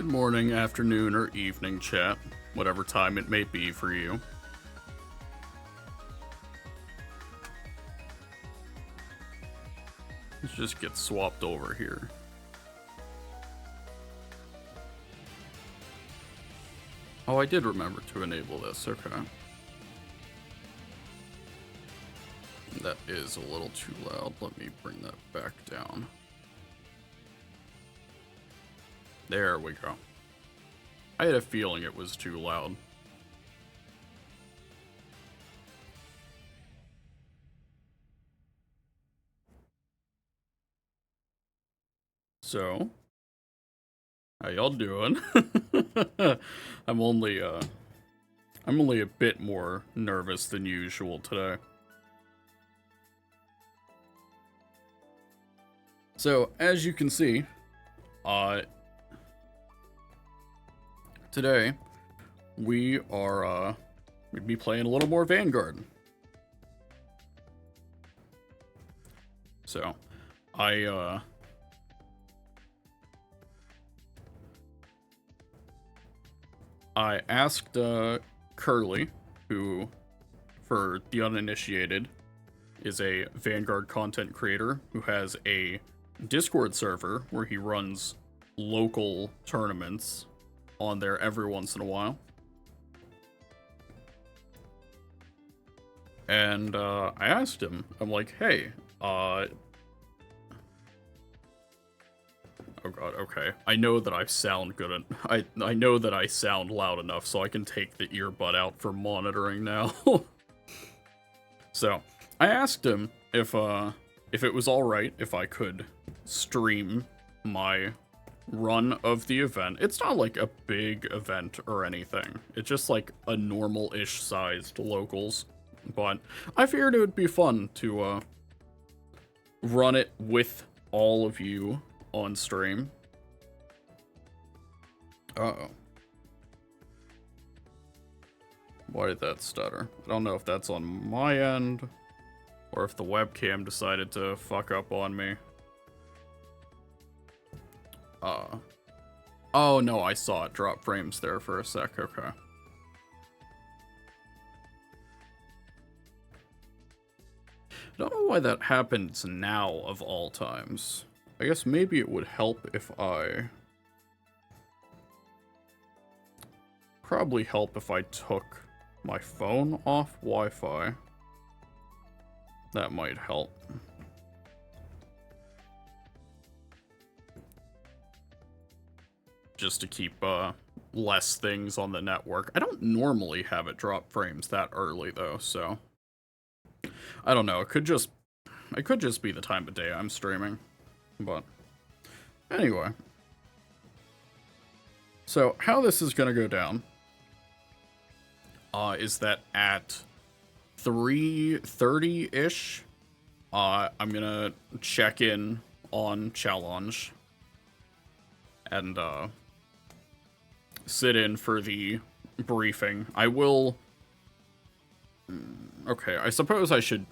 Good morning, afternoon, or evening, chat. Whatever time it may be for you. Let's just get swapped over here. Oh, I did remember to enable this, okay. That is a little too loud. Let me bring that back down. There we go. I had a feeling it was too loud. So, how y'all doing? I'm only a bit more nervous than usual today. So, as you can see, today we are we'd be playing a little more Vanguard. So, I asked Curly, who, for the uninitiated, is a Vanguard content creator who has a Discord server where he runs local tournaments on there every once in a while. And I asked him, I'm like, hey, oh god, okay. I know that I sound good. I know that I sound loud enough so I can take the earbud out for monitoring now. So, I asked him if it was alright if I could stream my run of the event. It's not like a big event or anything. It's just like a normal-ish sized locals. But I figured it would be fun to run it with all of you on stream. Uh-oh. Why did that stutter? I don't know if that's on my end, or if the webcam decided to fuck up on me. Oh no, I saw it drop frames there for a sec, okay. I don't know why that happens now of all times. I guess maybe it would help if I... Probably help if I took my phone off Wi-Fi. That might help. Just to keep less things on the network. I don't normally have it drop frames that early though, so I don't know. It could just be the time of day I'm streaming. But anyway. So how this is gonna go down is that at 3:30-ish, I'm gonna check in on challenge and sit in for the briefing. I will... Okay, I suppose I should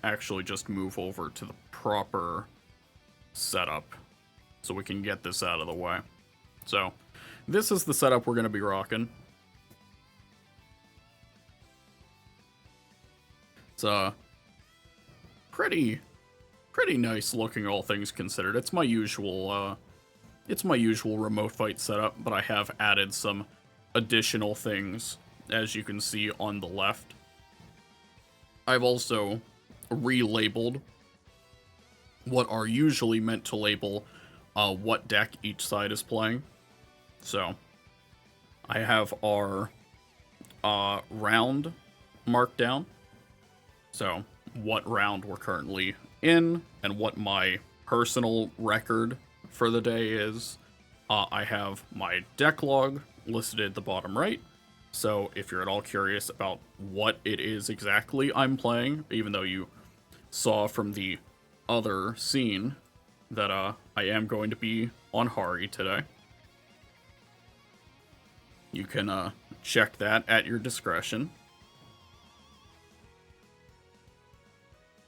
actually just move over to the proper setup so we can get this out of the way. So, this is the setup we're going to be rocking. It's pretty nice looking, all things considered. It's my usual remote fight setup, but I have added some additional things, as you can see on the left. I've also relabeled what are usually meant to label what deck each side is playing. So, I have our round marked down. So, what round we're currently in, and what my personal record for the day is. I have my deck log listed at the bottom right. So if you're at all curious about what it is exactly I'm playing, even though you saw from the other scene that I am going to be on Harri today, you can check that at your discretion.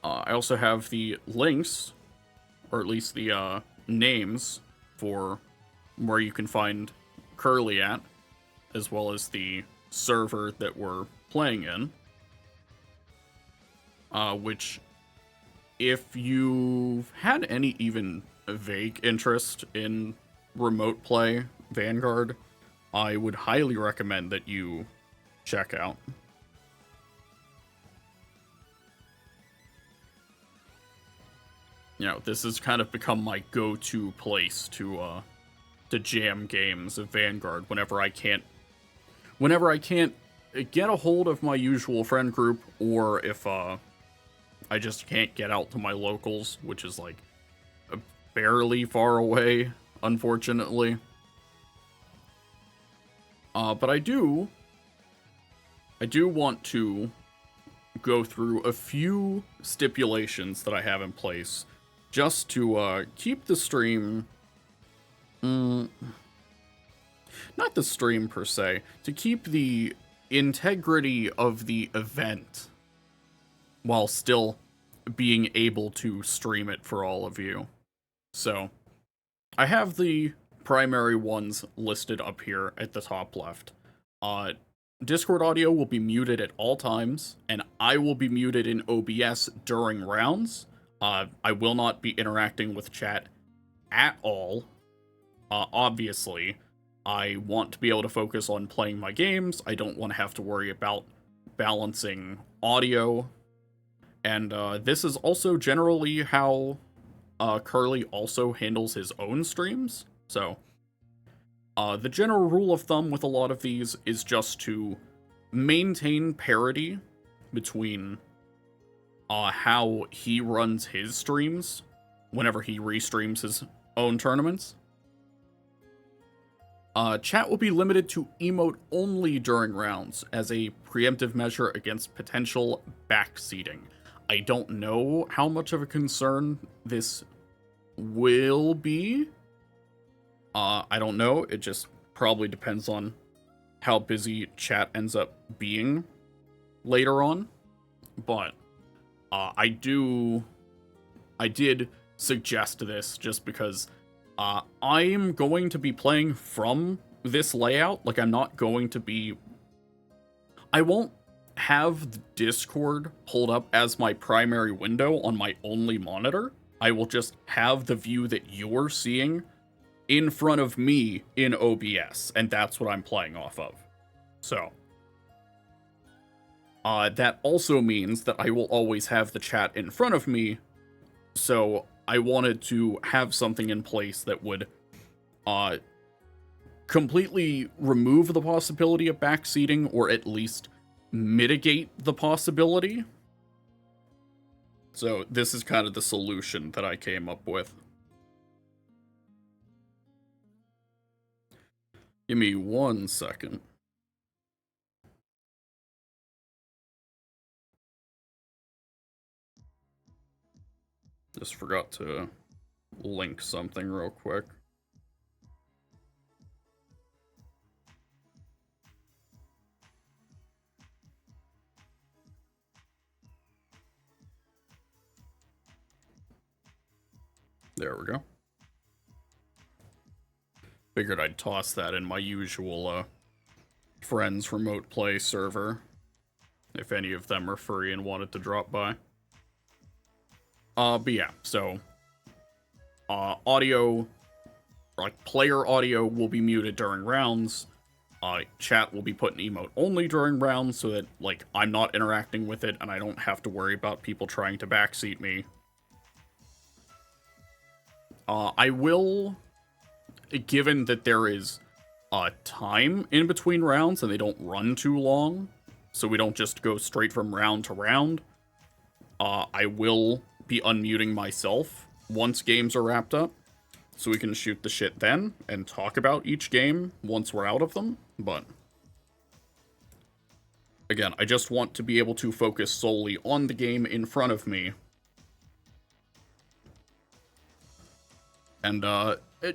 I also have the links, or at least the names, for where you can find Curly at, as well as the server that we're playing in. Which, if you've had any even vague interest in remote play Vanguard, I would highly recommend that you check out. You know, this has kind of become my go-to place to jam games of Vanguard whenever I can't get a hold of my usual friend group, or if I just can't get out to my locals, which is like barely far away, unfortunately. But I do want to go through a few stipulations that I have in place just to keep the stream, not the stream per se, to keep the integrity of the event while still being able to stream it for all of you. So, I have the primary ones listed up here at the top left. Discord audio will be muted at all times, and I will be muted in OBS during rounds. I will not be interacting with chat at all. Obviously, I want to be able to focus on playing my games. I don't want to have to worry about balancing audio. And this is also generally how Curly also handles his own streams. So, the general rule of thumb with a lot of these is just to maintain parity between how he runs his streams whenever he restreams his own tournaments. Chat will be limited to emote only during rounds as a preemptive measure against potential backseating. I don't know how much of a concern this will be. I don't know. It just probably depends on how busy chat ends up being later on. But I did suggest this just because I'm going to be playing from this layout. Like, I'm not going to be... I won't have the Discord pulled up as my primary window on my only monitor. I will just have the view that you're seeing in front of me in OBS, and that's what I'm playing off of. So, that also means that I will always have the chat in front of me, so I wanted to have something in place that would completely remove the possibility of backseating, or at least mitigate the possibility. So this is kind of the solution that I came up with. Give me 1 second. Just forgot to link something real quick. There we go. Figured I'd toss that in my usual friends remote play server, if any of them are free and wanted to drop by. But yeah, so audio, like player audio, will be muted during rounds. Chat will be put in emote only during rounds so that, like, I'm not interacting with it and I don't have to worry about people trying to backseat me. I will, given that there is time in between rounds and they don't run too long, so we don't just go straight from round to round, I will be unmuting myself once games are wrapped up, so we can shoot the shit then and talk about each game once we're out of them. But again, I just want to be able to focus solely on the game in front of me. And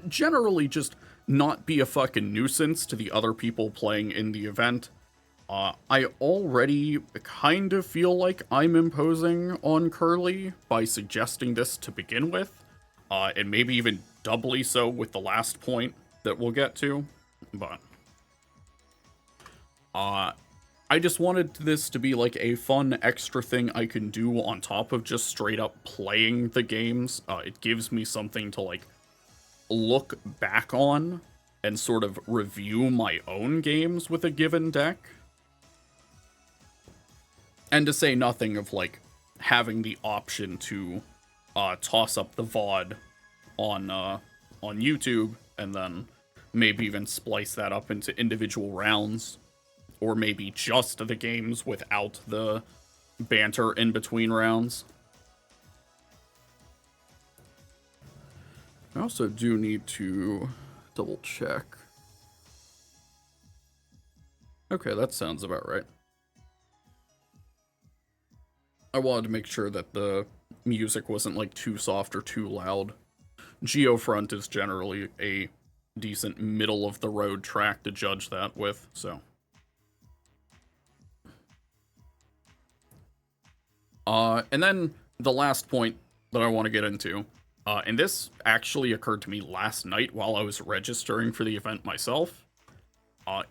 generally just not be a fucking nuisance to the other people playing in the event. I already kind of feel like I'm imposing on Curly by suggesting this to begin with, and maybe even doubly so with the last point that we'll get to. But, I just wanted this to be like a fun extra thing I can do on top of just straight up playing the games. It gives me something to like look back on and sort of review my own games with a given deck. And to say nothing of like having the option to toss up the VOD on YouTube and then maybe even splice that up into individual rounds, or maybe just the games without the banter in between rounds. I also do need to double check. Okay, that sounds about right. I wanted to make sure that the music wasn't like too soft or too loud. Geofront is generally a decent middle of the road track to judge that with, so. And then the last point that I want to get into, and this actually occurred to me last night while I was registering for the event myself.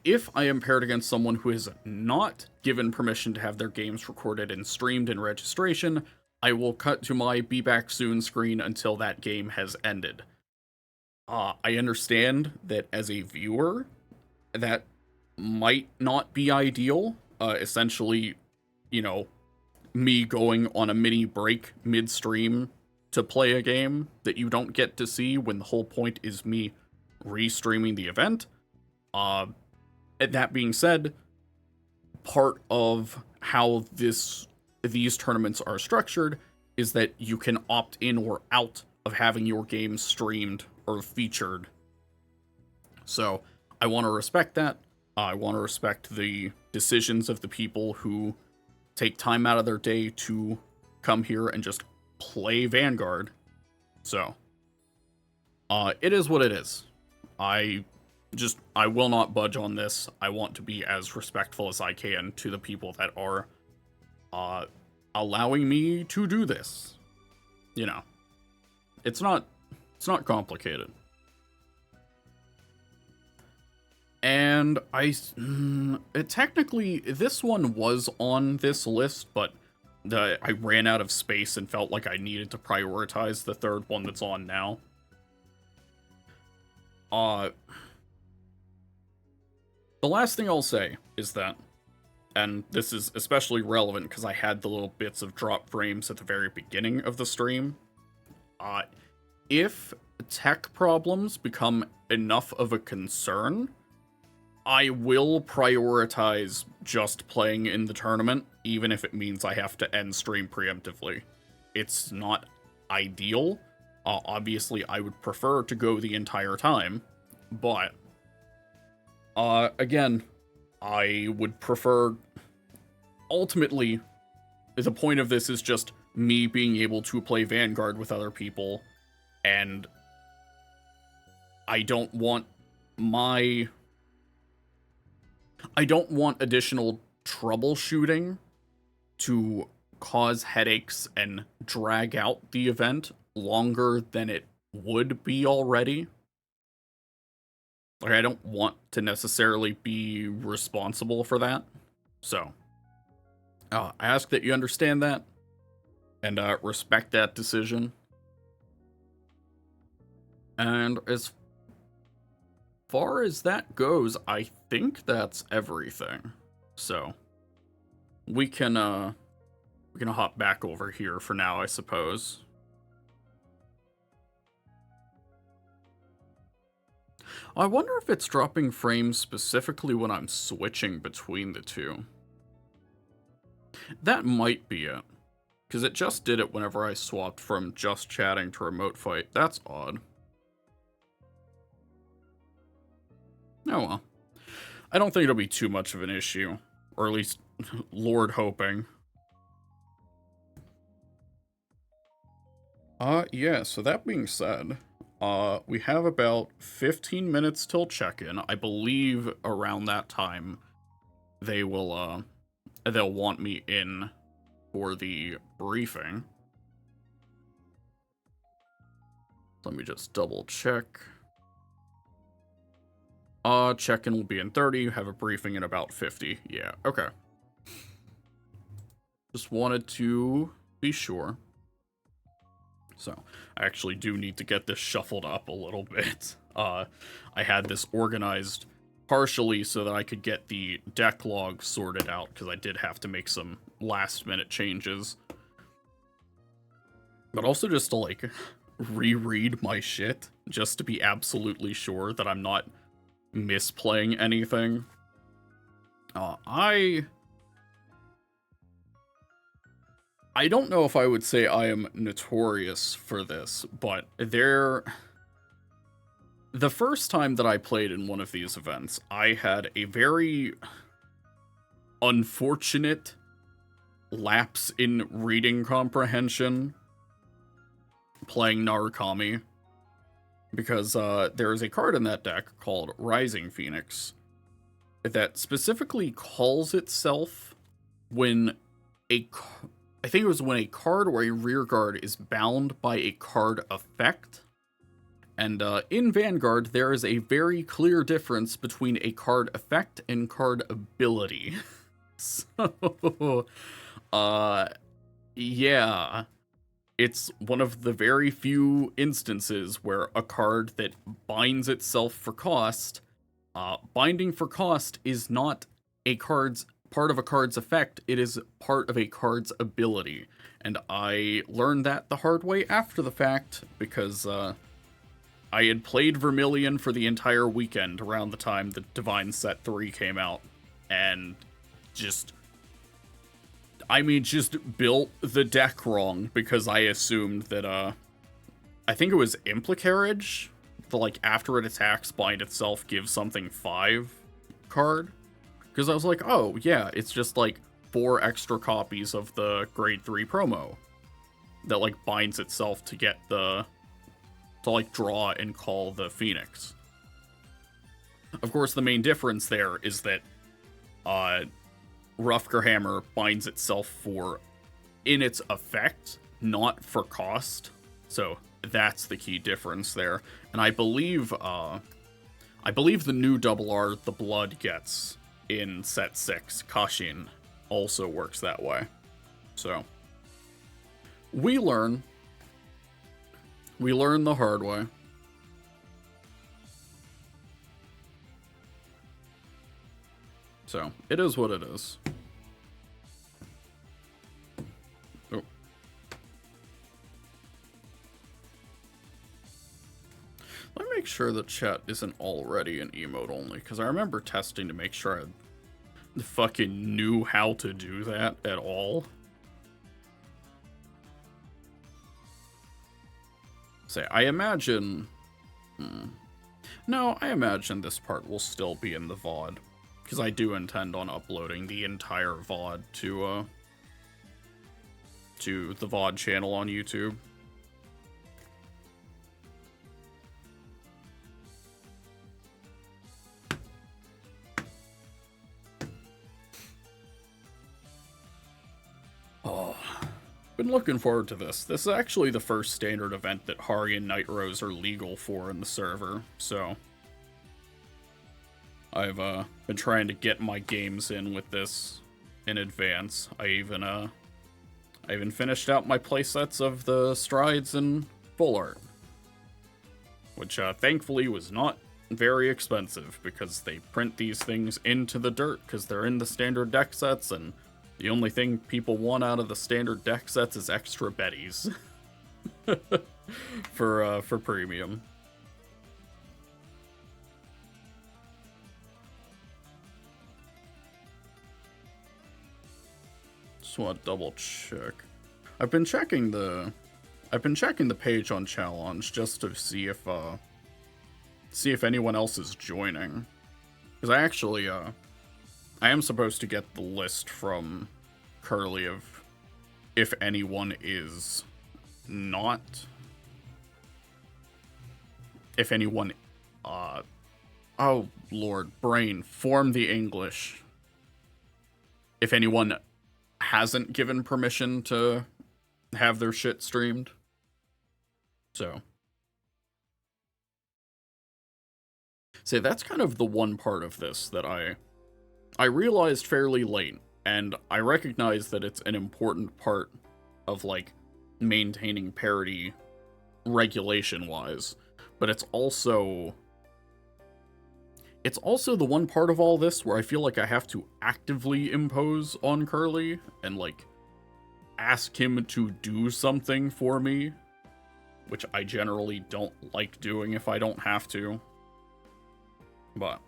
If I am paired against someone who is not given permission to have their games recorded and streamed in registration, I will cut to my be back soon screen until that game has ended. I understand that as a viewer, that might not be ideal. Essentially, you know, me going on a mini break midstream to play a game that you don't get to see when the whole point is me restreaming the event. That being said, part of how these tournaments are structured is that you can opt in or out of having your game streamed or featured. So I want to respect that. I want to respect the decisions of the people who take time out of their day to come here and just play Vanguard. So, it is what it is. I will not budge on this. I want to be as respectful as I can to the people that are, allowing me to do this. You know, it's not complicated. And technically, this one was on this list, but I ran out of space and felt like I needed to prioritize the third one that's on now. The last thing I'll say is that, and this is especially relevant because I had the little bits of drop frames at the very beginning of the stream, if tech problems become enough of a concern, I will prioritize just playing in the tournament, even if it means I have to end stream preemptively. It's not ideal. Obviously, I would prefer to go the entire time, but again, I would prefer... Ultimately, the point of this is just me being able to play Vanguard with other people, and I don't want additional troubleshooting to cause headaches and drag out the event longer than it would be already. Like, I don't want to necessarily be responsible for that. So, I ask that you understand that and respect that decision. And as far as that goes, I think that's everything. So we can hop back over here for now, I suppose. I wonder if it's dropping frames specifically when I'm switching between the two. That might be it, because it just did it whenever I swapped from just chatting to remote fight. That's odd. Oh well. I don't think it'll be too much of an issue. Or at least, Lord hoping. Yeah, so that being said, we have about 15 minutes till check-in. I believe around that time, they'll want me in for the briefing. Let me just double check. Check-in will be in 30, have a briefing in about 50. Yeah, okay. Just wanted to be sure. So, I actually do need to get this shuffled up a little bit. I had this organized partially so that I could get the deck log sorted out, because I did have to make some last-minute changes. But also just to, like, reread my shit, just to be absolutely sure that I'm not misplaying anything. I don't know if I would say I am notorious for this, but the first time that I played in one of these events, I had a very unfortunate lapse in reading comprehension playing Narukami, because there is a card in that deck called Rising Phoenix that specifically calls itself when I think it was when a card or a rearguard is bound by a card effect. And in Vanguard, there is a very clear difference between a card effect and card ability. So, yeah. It's one of the very few instances where a card that binds itself for cost, binding for cost is not a card's part of a card's effect, it is part of a card's ability. And I learned that the hard way after the fact, because I had played Vermilion for the entire weekend around the time the Divine Set 3 came out, and just built the deck wrong, because I assumed that, I think it was Implicarriage, the, like, after it attacks, bind itself, gives something 5 card. Because I was like, oh, yeah, it's just, like, 4 extra copies of the grade 3 promo that, like, binds itself to get to, like, draw and call the Phoenix. Of course, the main difference there is that, Rufker Hammer binds itself for in its effect, not for cost. So that's the key difference there. And I believe the new double R the Blood gets in set 6, Kashin, also works that way. So we learn the hard way. So, it is what it is. Oh. Let me make sure the chat isn't already an emote only, because I remember testing to make sure I fucking knew how to do that at all. Say, I imagine... No, I imagine this part will still be in the VOD. Because I do intend on uploading the entire VOD to the VOD channel on YouTube. Oh, been looking forward to this. This is actually the first standard event that Harri and Night Rose are legal for in the server, so... I've been trying to get my games in with this in advance. I even finished out my playsets of the Strides and Full Art, which thankfully was not very expensive, because they print these things into the dirt because they're in the standard deck sets, and the only thing people want out of the standard deck sets is extra betties for premium. Just want to double check. I've been checking the page on Challenge just to see if anyone else is joining. Because I actually I am supposed to get the list from Curly of if anyone is not. If anyone oh Lord, brain, form the English. If anyone hasn't given permission to have their shit streamed. So See, that's kind of the one part of this that I realized fairly late, and I recognize that it's an important part of, like, maintaining parity regulation-wise, but it's also the one part of all this where I feel like I have to actively impose on Curly and, like, ask him to do something for me, which I generally don't like doing if I don't have to. But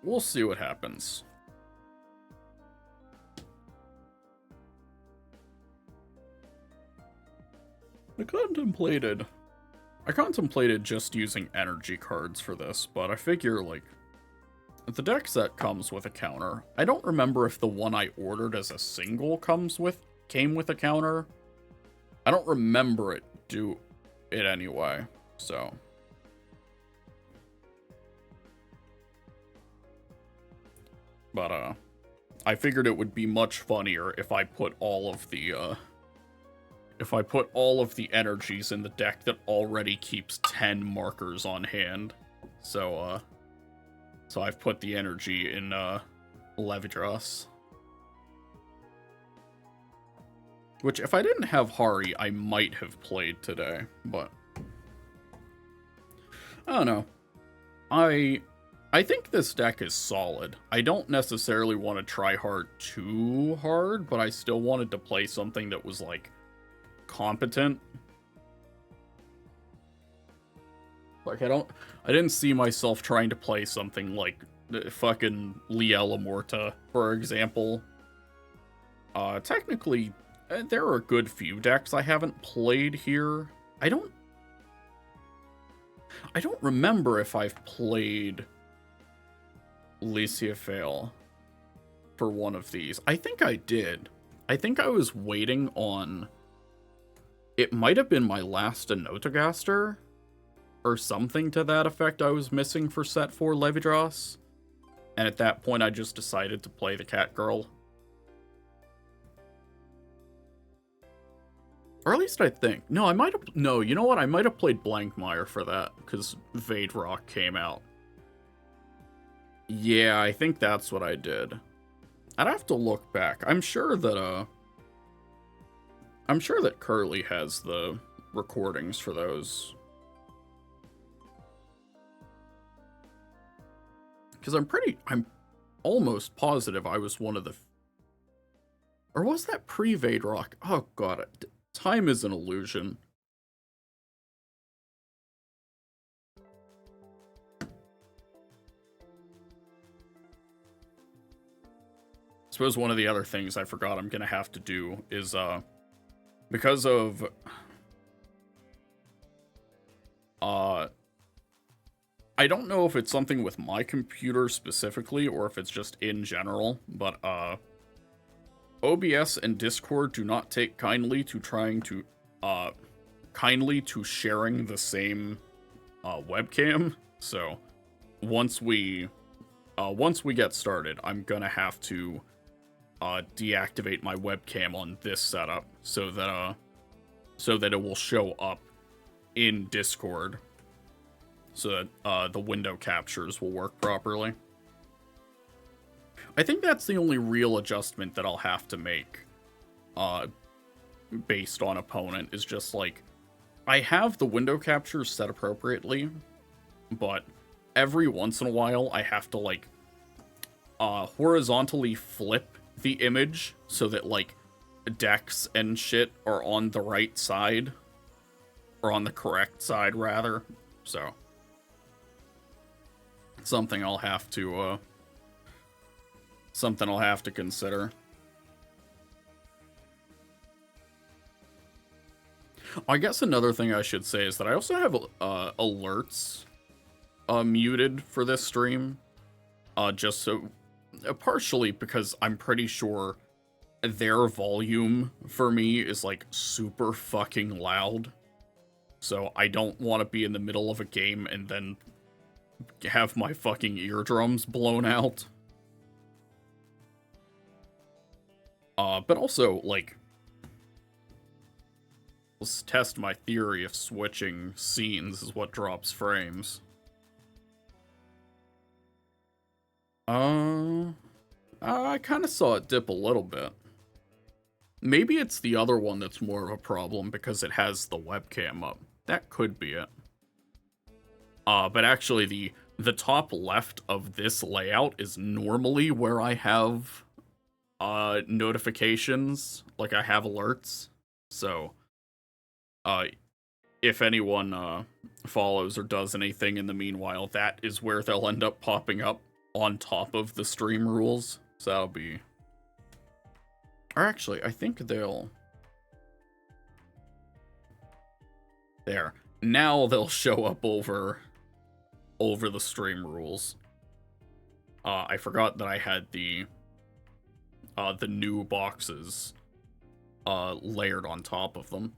we'll see what happens. I contemplated just using energy cards for this, but I figure, like, the deck set comes with a counter. I don't remember if the one I ordered as a single came with a counter. I don't remember it anyway, so. But, I figured it would be much funnier if I put all of the, energies in the deck that already keeps 10 markers on hand. So I've put the energy in, Levidras. Which, if I didn't have Harri, I might have played today, but I don't know. I think this deck is solid. I don't necessarily want to try hard too hard, but I still wanted to play something that was, like, competent. Like, I didn't see myself trying to play something like fucking Liela Morta, for example. Technically, there are a good few decks I haven't played here. I don't remember if I've played Licia Fail for one of these. I think I did. I think I was waiting on... It might have been my last Anotogaster, or something to that effect I was missing for set 4 Levidras. And at that point I just decided to play the Cat Girl. Or at least I think. No, you know what? I might have played Blankmire for that, because Vadrock came out. Yeah, I think that's what I did. I'd have to look back. I'm sure that Curly has the recordings for those. Because I'm almost positive I was one of the... Or was that pre-Vadrock? Oh god, time is an illusion. I suppose one of the other things I forgot I'm gonna have to do is, because of... I don't know if it's something with my computer specifically, or if it's just in general, but, OBS and Discord do not take kindly to sharing the same, webcam, so once we get started, I'm gonna have to, deactivate my webcam on this setup, so that it will show up in Discord, so that, the window captures will work properly. I think that's the only real adjustment that I'll have to make, based on opponent, is just, like, I have the window captures set appropriately, but every once in a while I have to, like, horizontally flip the image so that, like, decks and shit are on the right side, or on the correct side, rather, so something I'll have to consider. I guess another thing I should say is that I also have alerts muted for this stream, just so, partially because I'm pretty sure their volume for me is, like, super fucking loud, so I don't want to be in the middle of a game and then have my fucking eardrums blown out. But also, like Let's test my theory if switching scenes is what drops frames. I kind of saw it dip a little bit. Maybe it's the other one that's more of a problem because it has the webcam up. That could be it. But actually the top left of this layout is normally where I have notifications, like I have alerts. So if anyone follows or does anything in the meanwhile, that is where they'll end up popping up on top of the stream rules. So that'll be... Or actually, I think they'll... There. Now they'll show up over the stream rules. I forgot that I had the new boxes layered on top of them.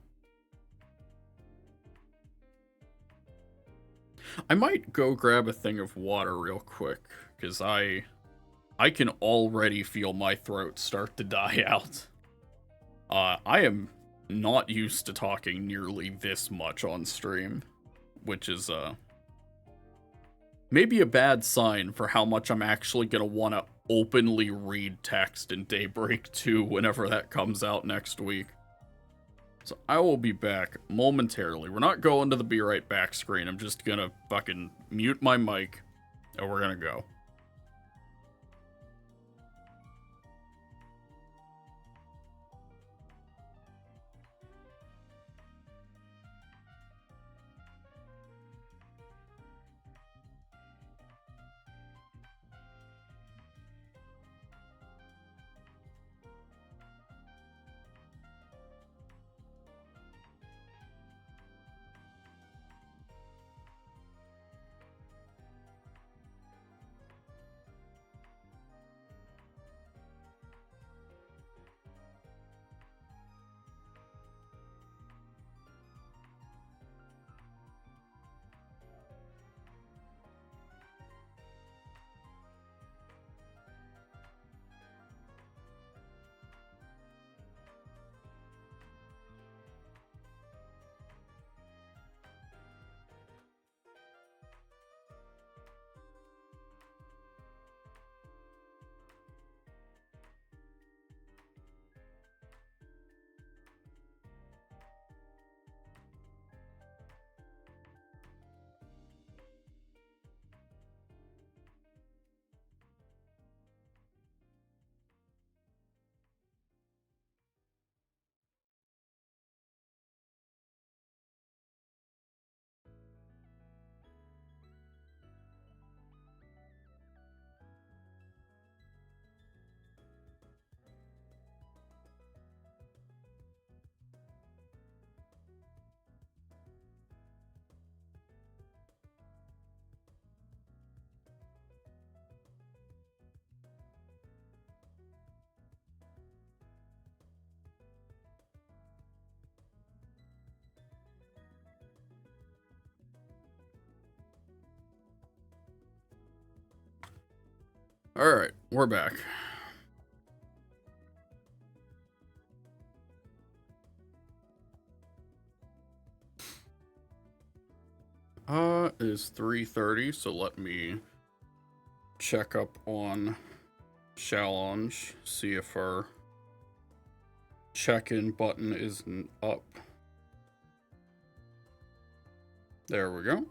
I might go grab a thing of water real quick, because I can already feel my throat start to die out. I am not used to talking nearly this much on stream, which is maybe a bad sign for how much I'm actually gonna want to openly read text in Daybreak 2 whenever that comes out next week. So I will be back momentarily. We're not going to the be right back screen. I'm just gonna fucking mute my mic and we're gonna go. Alright, we're back. It is 3:30, so let me check up on challenge, see if our check-in button is up. There we go.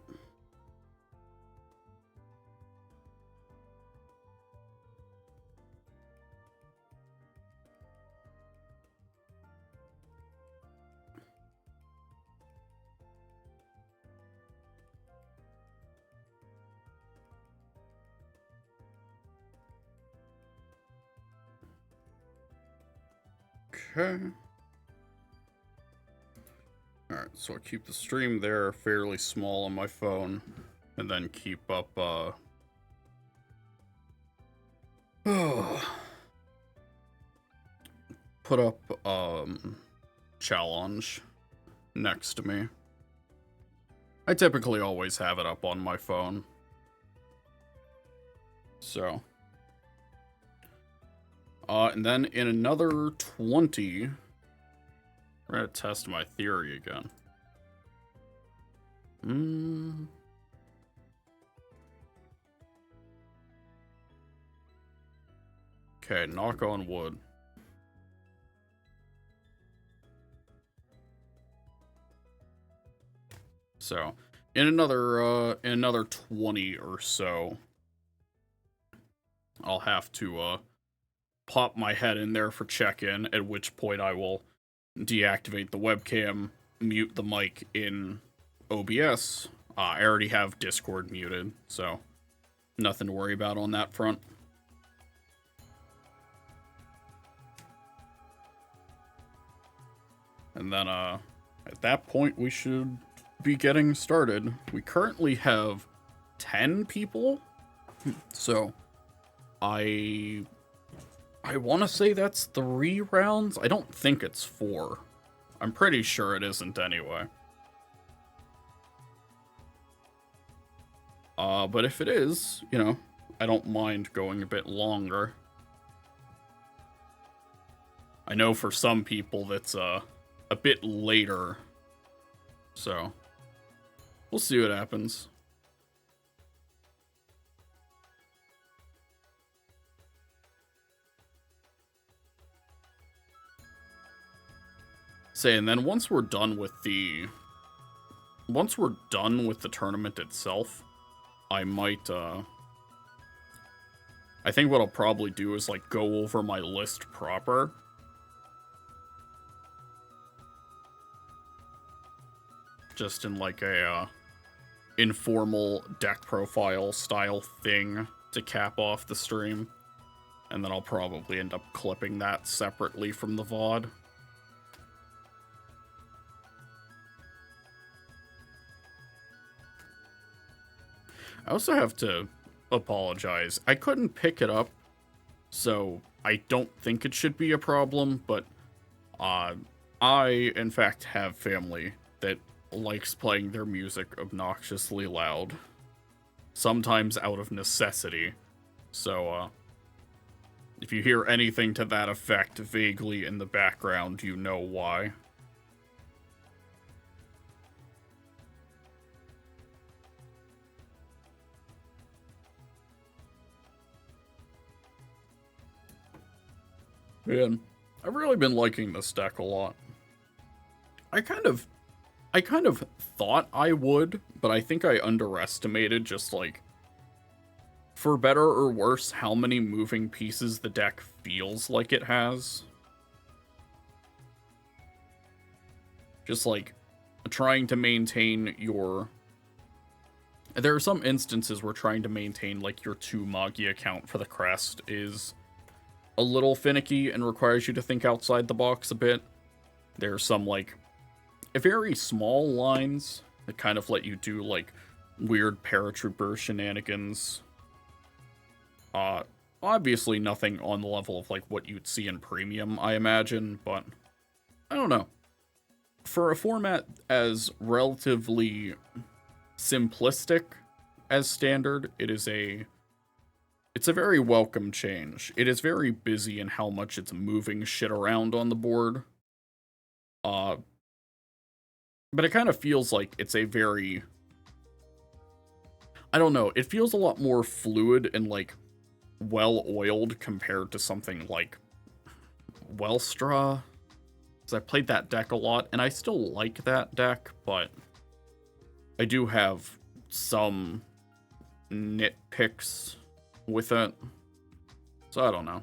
Okay. Alright, so I keep the stream there fairly small on my phone, and then keep up, put up, challenge next to me. I typically always have it up on my phone. So. And then in another 20, We're gonna test my theory again. Okay, knock on wood. So, in another 20 or so, I'll have to pop my head in there for check-in, at which point I will deactivate the webcam, mute the mic in OBS. I already have Discord muted, so nothing to worry about on that front. And then, at that point, we should be getting started. We currently have 10 people, so I want to say that's 3 rounds. I don't think it's 4. I'm pretty sure it isn't anyway. But if it is, you know, I don't mind going a bit longer. I know for some people that's a bit later, so we'll see what happens. And then once we're done with the tournament itself, I might I think what I'll probably do is like go over my list proper. Just in like a informal deck profile style thing to cap off the stream. And then I'll probably end up clipping that separately from the VOD. I also have to apologize. I couldn't pick it up, so I don't think it should be a problem, but I, in fact, have family that likes playing their music obnoxiously loud, sometimes out of necessity. So, if you hear anything to that effect vaguely in the background, you know why. Man, I've really been liking this deck a lot. I kind of thought I would, but I think I underestimated just like, for better or worse, how many moving pieces the deck feels like it has. Just like trying to maintain your... There are some instances where trying to maintain like your 2 Magia count for the crest is a little finicky and requires you to think outside the box a bit. There's some like very small lines that kind of let you do like weird paratrooper shenanigans. Obviously nothing on the level of like what you'd see in premium, I imagine, but I don't know. For a format as relatively simplistic as standard, it's a very welcome change. It is very busy in how much it's moving shit around on the board. But it kind of feels like it's a very... I don't know, it feels a lot more fluid and, like, well-oiled compared to something like Wellstra. Because I played that deck a lot, and I still like that deck, but I do have some nitpicks with it. So I don't know.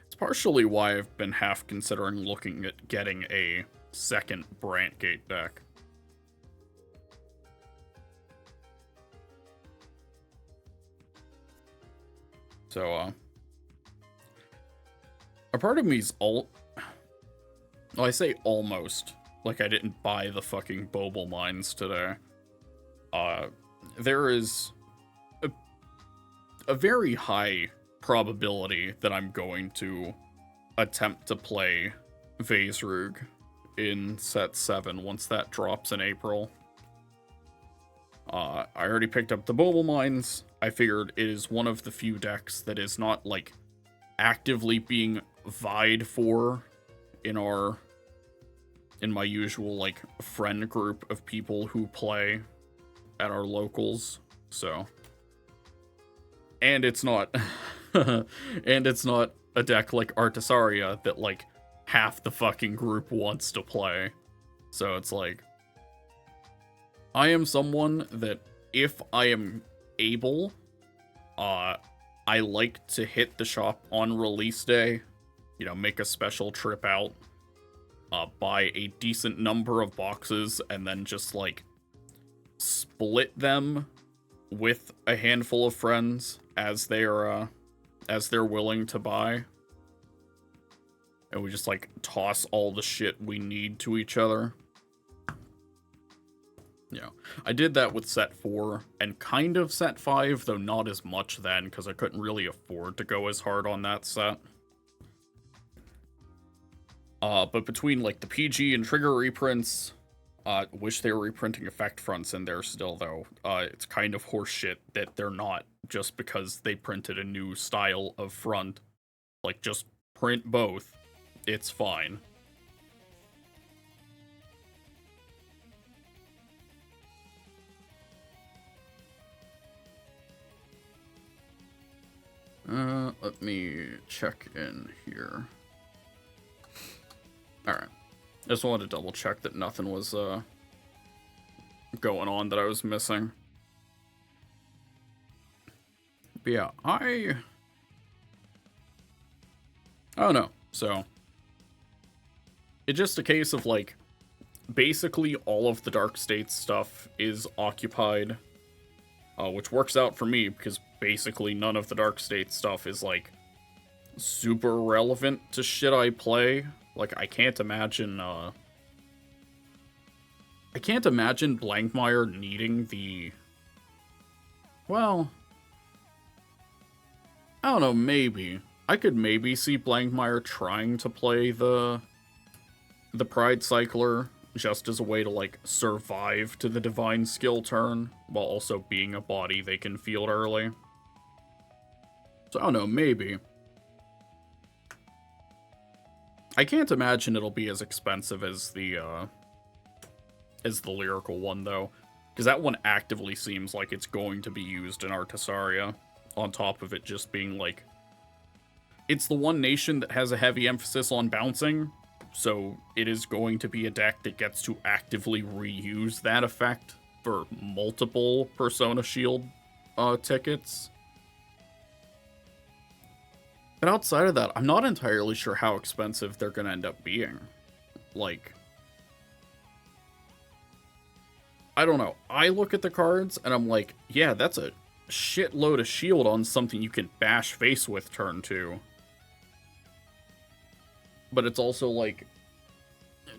It's partially why I've been half considering looking at getting a second Brantgate deck. So, a part of me's well, I say almost, like I didn't buy the fucking Bobble Mines today. There is a very high probability that I'm going to attempt to play Vaesrug in set 7 once that drops in April. I already picked up the Bobble Mines. I figured it is one of the few decks that is not, like, actively being vied for in my usual, like, friend group of people who play at our locals, so. And it's not, and it's not a deck like Artisaria that, like, half the fucking group wants to play. So it's like, I am someone that, if I am able, I like to hit the shop on release day, you know, make a special trip out, buy a decent number of boxes, and then just, like, split them with a handful of friends as they're willing to buy. And we just, like, toss all the shit we need to each other. Yeah, I did that with set 4 and kind of set 5, though not as much then, because I couldn't really afford to go as hard on that set. But between, like, the PG and Trigger reprints, wish they were reprinting effect fronts in there still, though. It's kind of horseshit that they're not, just because they printed a new style of front. Like, just print both. It's fine. Let me check in here. Alright. I just wanted to double check that nothing was, going on that I was missing. But yeah, I don't know. So, it's just a case of, like, basically all of the Dark States stuff is occupied, which works out for me, because basically none of the Dark States stuff is, like, super relevant to shit I play. Like, I can't imagine Blankmeyer needing the... Well, I don't know, maybe. I could maybe see Blankmeyer trying to play the Pride Cycler just as a way to, like, survive to the Divine Skill turn, while also being a body they can field early. So, I don't know, maybe. I can't imagine it'll be as expensive as the lyrical one, though. Because that one actively seems like it's going to be used in Artisaria, on top of it just being, like... It's the one nation that has a heavy emphasis on bouncing, so it is going to be a deck that gets to actively reuse that effect for multiple Persona Shield tickets. But outside of that, I'm not entirely sure how expensive they're going to end up being. Like, I don't know. I look at the cards and I'm like, yeah, that's a shitload of shield on something you can bash face with turn 2. But it's also like,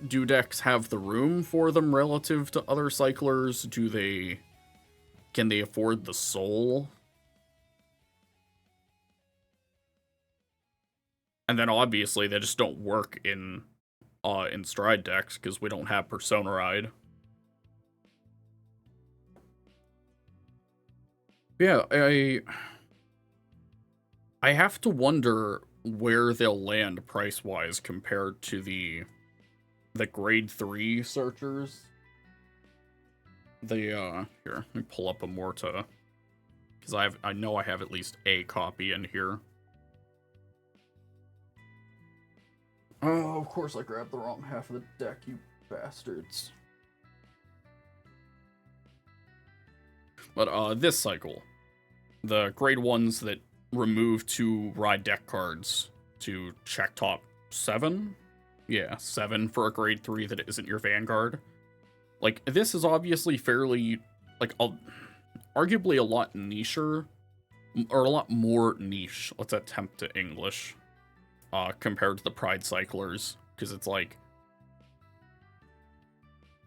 do decks have the room for them relative to other cyclers? Can they afford the soul? And then obviously they just don't work in Stride decks because we don't have Persona Ride. Yeah, I have to wonder where they'll land price-wise compared to the grade 3 searchers. Here, let me pull up a Morta, because I know I have at least a copy in here. Oh, of course I grabbed the wrong half of the deck, you bastards. But this cycle, the grade 1s that remove 2 Ride deck cards to check top 7? Yeah, 7 for a grade 3 that isn't your Vanguard. Like, this is obviously fairly, like, arguably a lot nicher, or a lot more niche, let's attempt to English, compared to the Pride Cyclers, because it's like,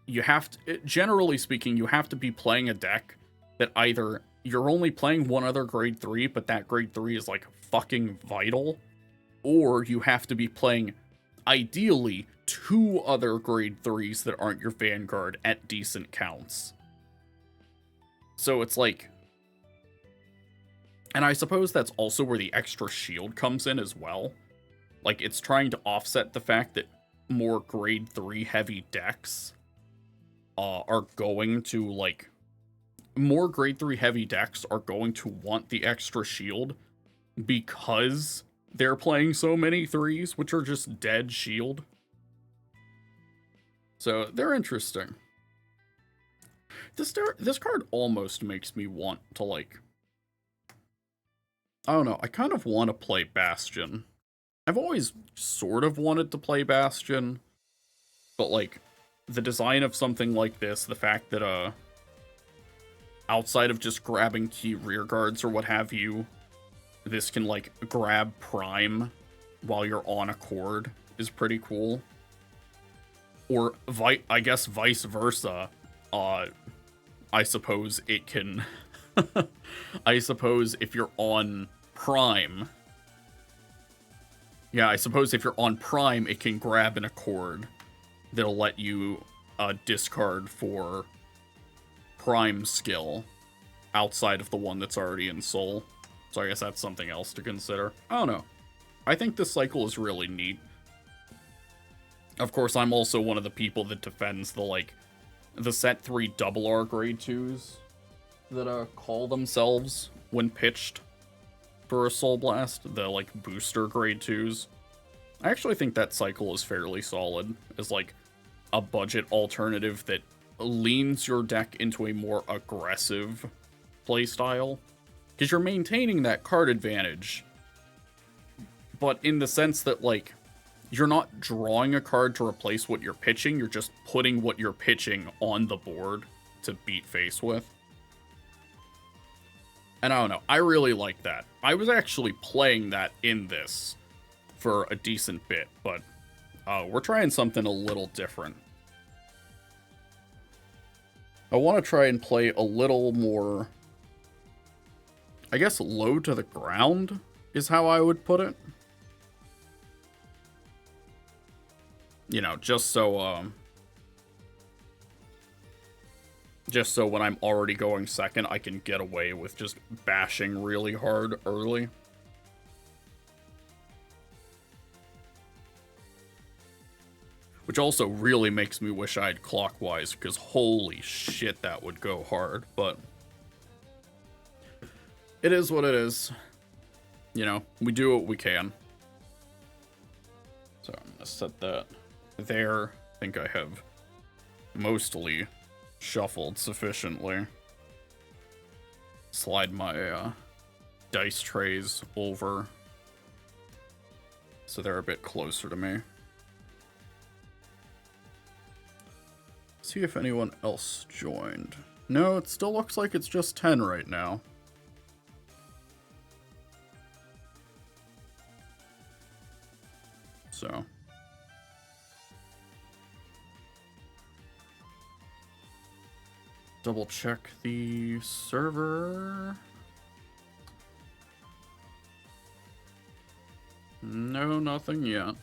you have to, generally speaking, you have to be playing a deck that either you're only playing one other grade 3, but that grade 3 is, like, fucking vital, or you have to be playing, ideally, 2 other grade 3s that aren't your Vanguard at decent counts. So it's like... And I suppose that's also where the extra shield comes in as well. Like, it's trying to offset the fact that more grade 3 heavy decks are going to, like, more grade 3 heavy decks are going to want the extra shield because they're playing so many 3s, which are just dead shield. So, they're interesting. This card almost makes me want to, like... I don't know, I kind of want to play Bastion. I've always sort of wanted to play Bastion, but, like, the design of something like this, the fact that, outside of just grabbing key rear guards or what have you, this can, like, grab Prime while you're on a cord is pretty cool. Or, I guess, vice versa. I suppose it can... I suppose if you're on Prime... Yeah, I suppose if you're on Prime, it can grab an Accord that'll let you discard for Prime skill outside of the one that's already in Soul. So I guess that's something else to consider. I don't know. I think this cycle is really neat. Of course, I'm also one of the people that defends the, like, the set 3 double R grade 2s that call themselves, when pitched for a Soul Blast, the, like, booster grade 2s. I actually think that cycle is fairly solid as, like, a budget alternative that leans your deck into a more aggressive playstyle. Because you're maintaining that card advantage, but in the sense that, like, you're not drawing a card to replace what you're pitching, you're just putting what you're pitching on the board to beat face with. And I don't know, I really like that. I was actually playing that in this for a decent bit, but we're trying something a little different. I want to try and play a little more, I guess, low to the ground is how I would put it. You know, just so when I'm already going second, I can get away with just bashing really hard early. Which also really makes me wish I had Clockwise, because holy shit, that would go hard, but it is what it is. You know, we do what we can. So I'm gonna set that there. I think I have mostly shuffled sufficiently. Slide my dice trays over so they're a bit closer to me. See if anyone else joined. No, it still looks like it's just 10 right now. So. Double check the server. No, nothing yet.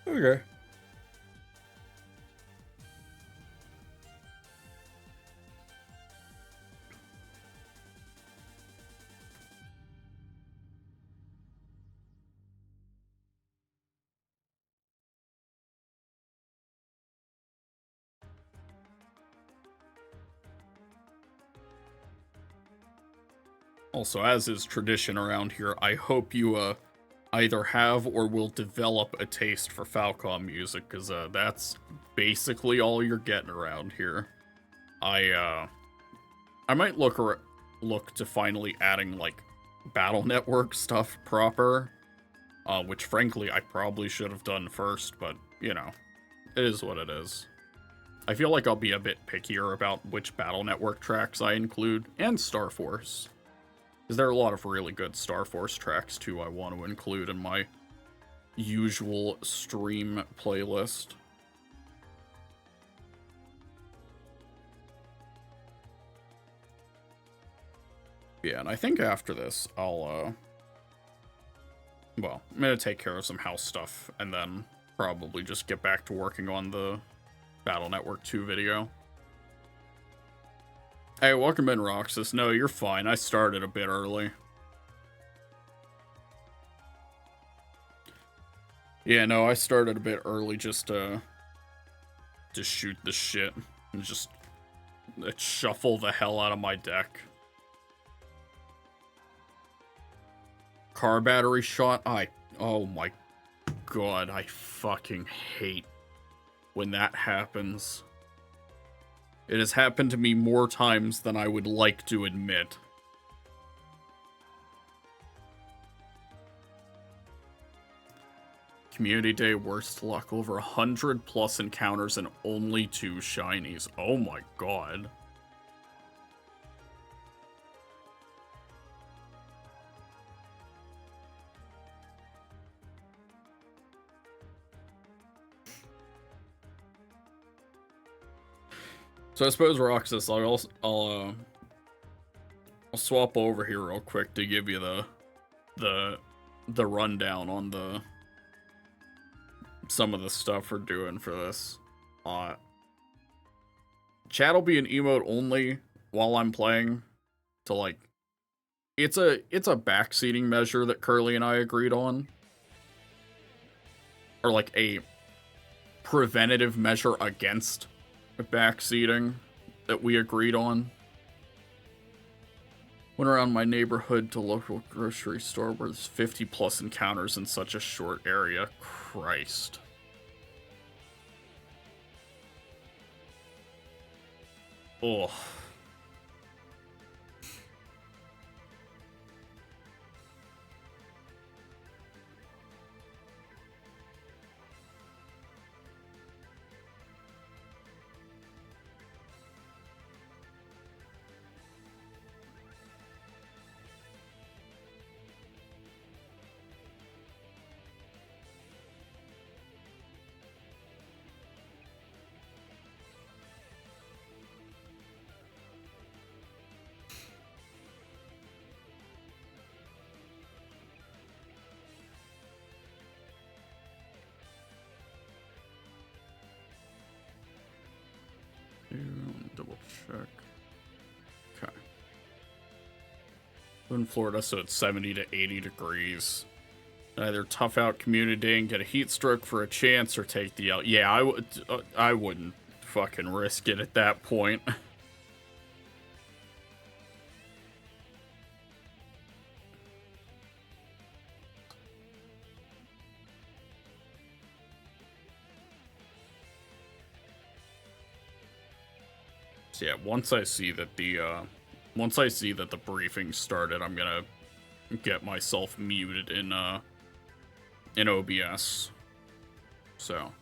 Okay. Also, as is tradition around here, I hope you either have or will develop a taste for Falcom music, because that's basically all you're getting around here. I might look to finally adding, like, Battle Network stuff proper, which frankly I probably should have done first, but, you know, it is what it is. I feel like I'll be a bit pickier about which Battle Network tracks I include, and Star Force. Because there are a lot of really good Star Force tracks, too, I want to include in my usual stream playlist. Yeah, and I think after this, well, I'm gonna take care of some house stuff, and then probably just get back to working on the Battle Network 2 video. Hey, welcome in, Roxas. No, you're fine. I started a bit early. Yeah, no, I started a bit early just to shoot the shit and just shuffle the hell out of my deck. Car battery shot? Oh my god, I fucking hate when that happens. It has happened to me more times than I would like to admit. Community Day, worst luck. Over 100 plus encounters and only 2 shinies. Oh my god. So I suppose, Roxas, I'll swap over here real quick to give you the rundown on some of the stuff we're doing for this. Chat will be an emote only while I'm playing to, like, it's a backseating measure that Curly and I agreed on. Or like a preventative measure against backseating that we agreed on. Went around my neighborhood to local grocery store where there's 50 plus encounters in such a short area. Christ. Oh. Double check. Okay. In Florida, so it's 70 to 80 degrees. Either tough out community day and get a heat stroke for a chance, or take the L. Yeah, I wouldn't fucking risk it at that point. So yeah, once I see that the briefing started, I'm gonna get myself muted in OBS. So.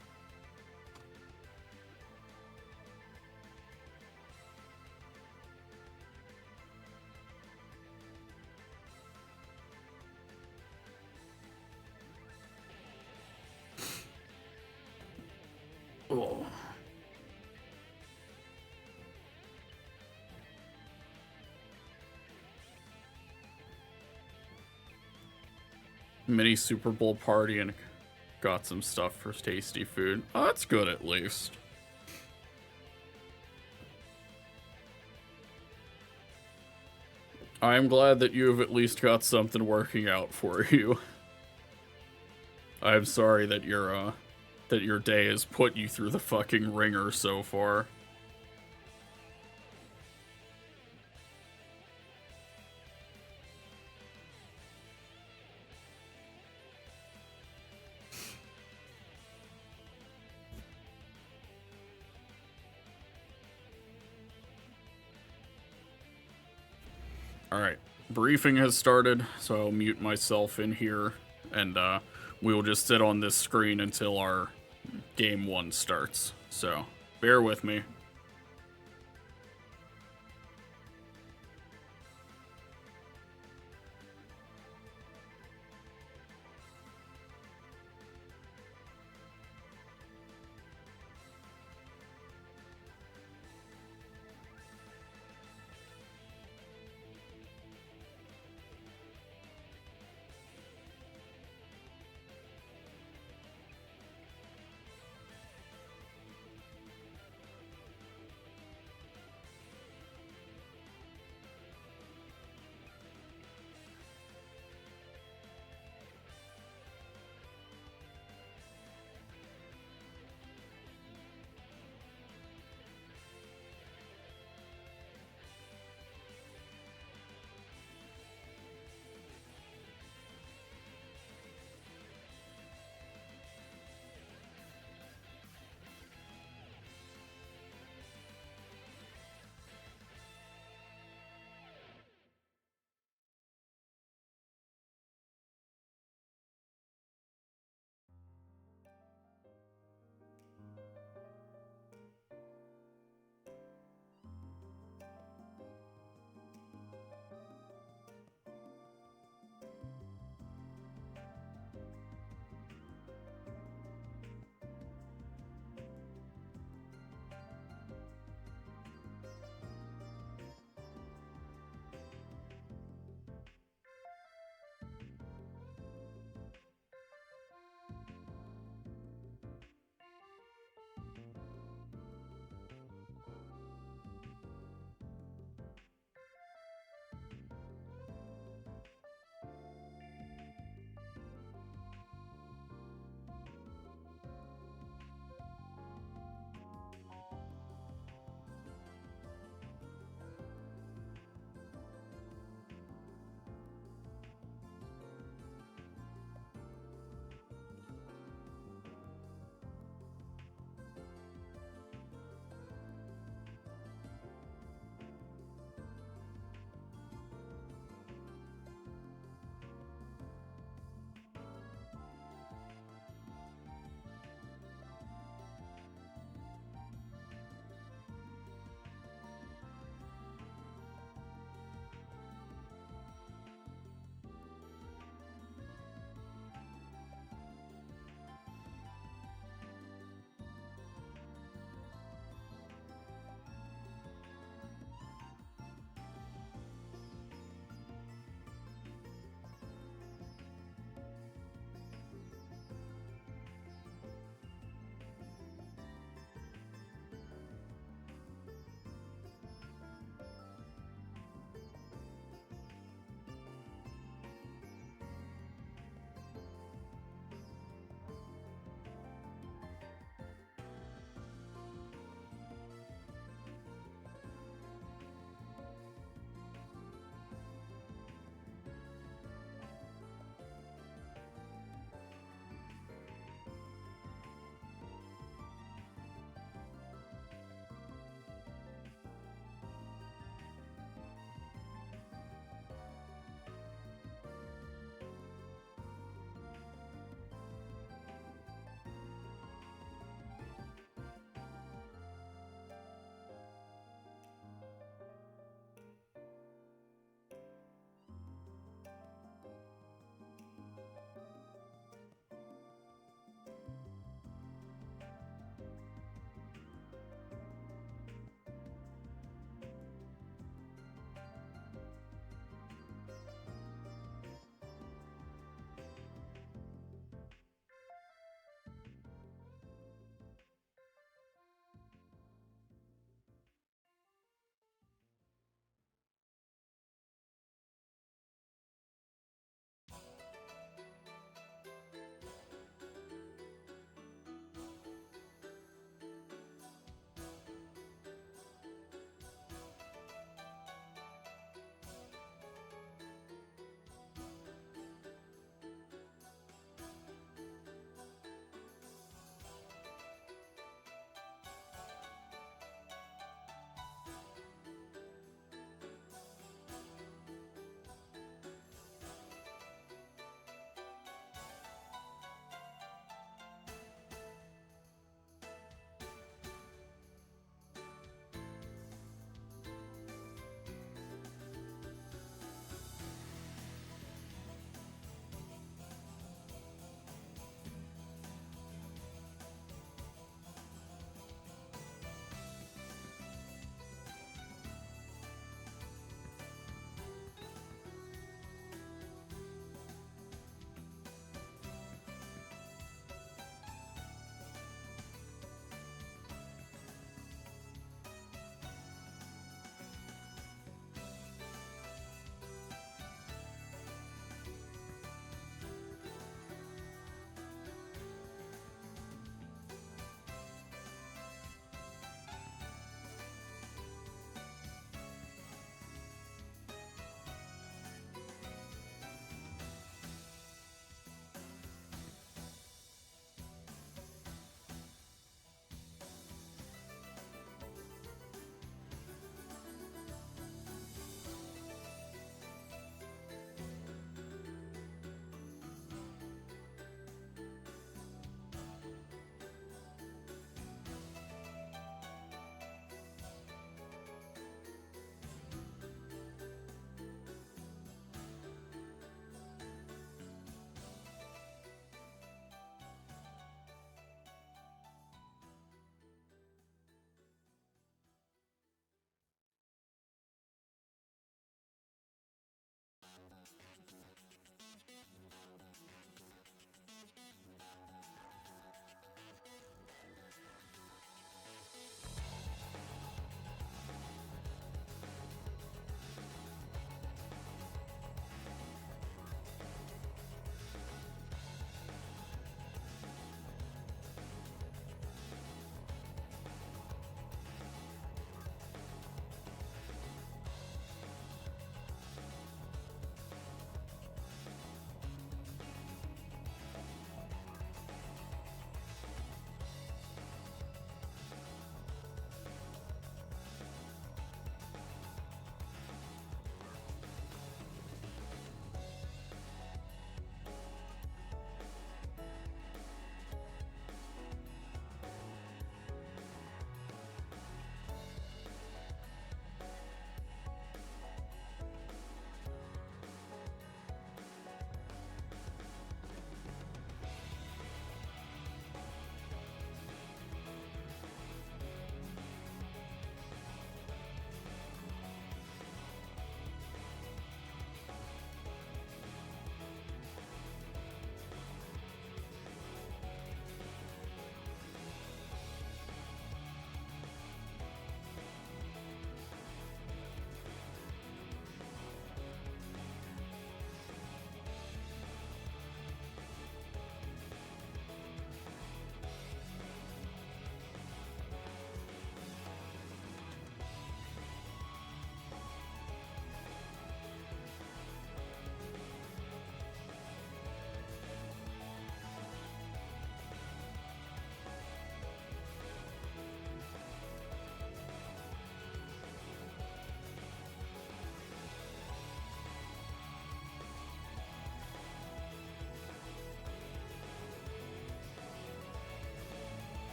Oh. Mini Super Bowl party and got some stuff for tasty food. Oh, that's good at least. I am glad that you have at least got something working out for you. I'm sorry that your day has put you through the fucking ringer so far. Alright, briefing has started, so I'll mute myself in here, and we will just sit on this screen until our game 1 starts. So, bear with me.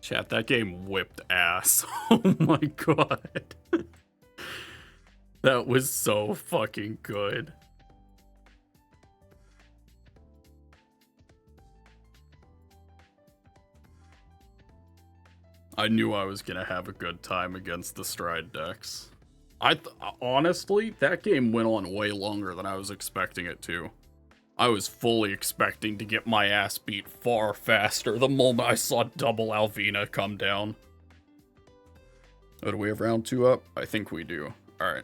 Chat, that game whipped ass. Oh my god. That was so fucking good. I knew I was gonna have a good time against the Stride decks. Honestly, that game went on way longer than I was expecting it to. I was fully expecting to get my ass beat far faster the moment I saw double Alvina come down. Oh, do we have round 2 up? I think we do. Alright.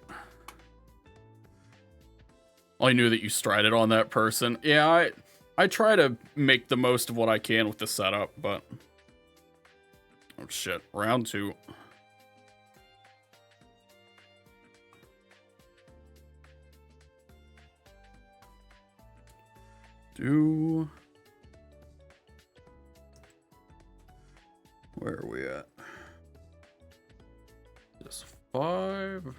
I knew that you strided on that person. Yeah, I try to make the most of what I can with the setup, but... Oh shit, round 2. Where are we at? Just 5.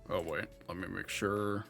Oh wait, let me make sure.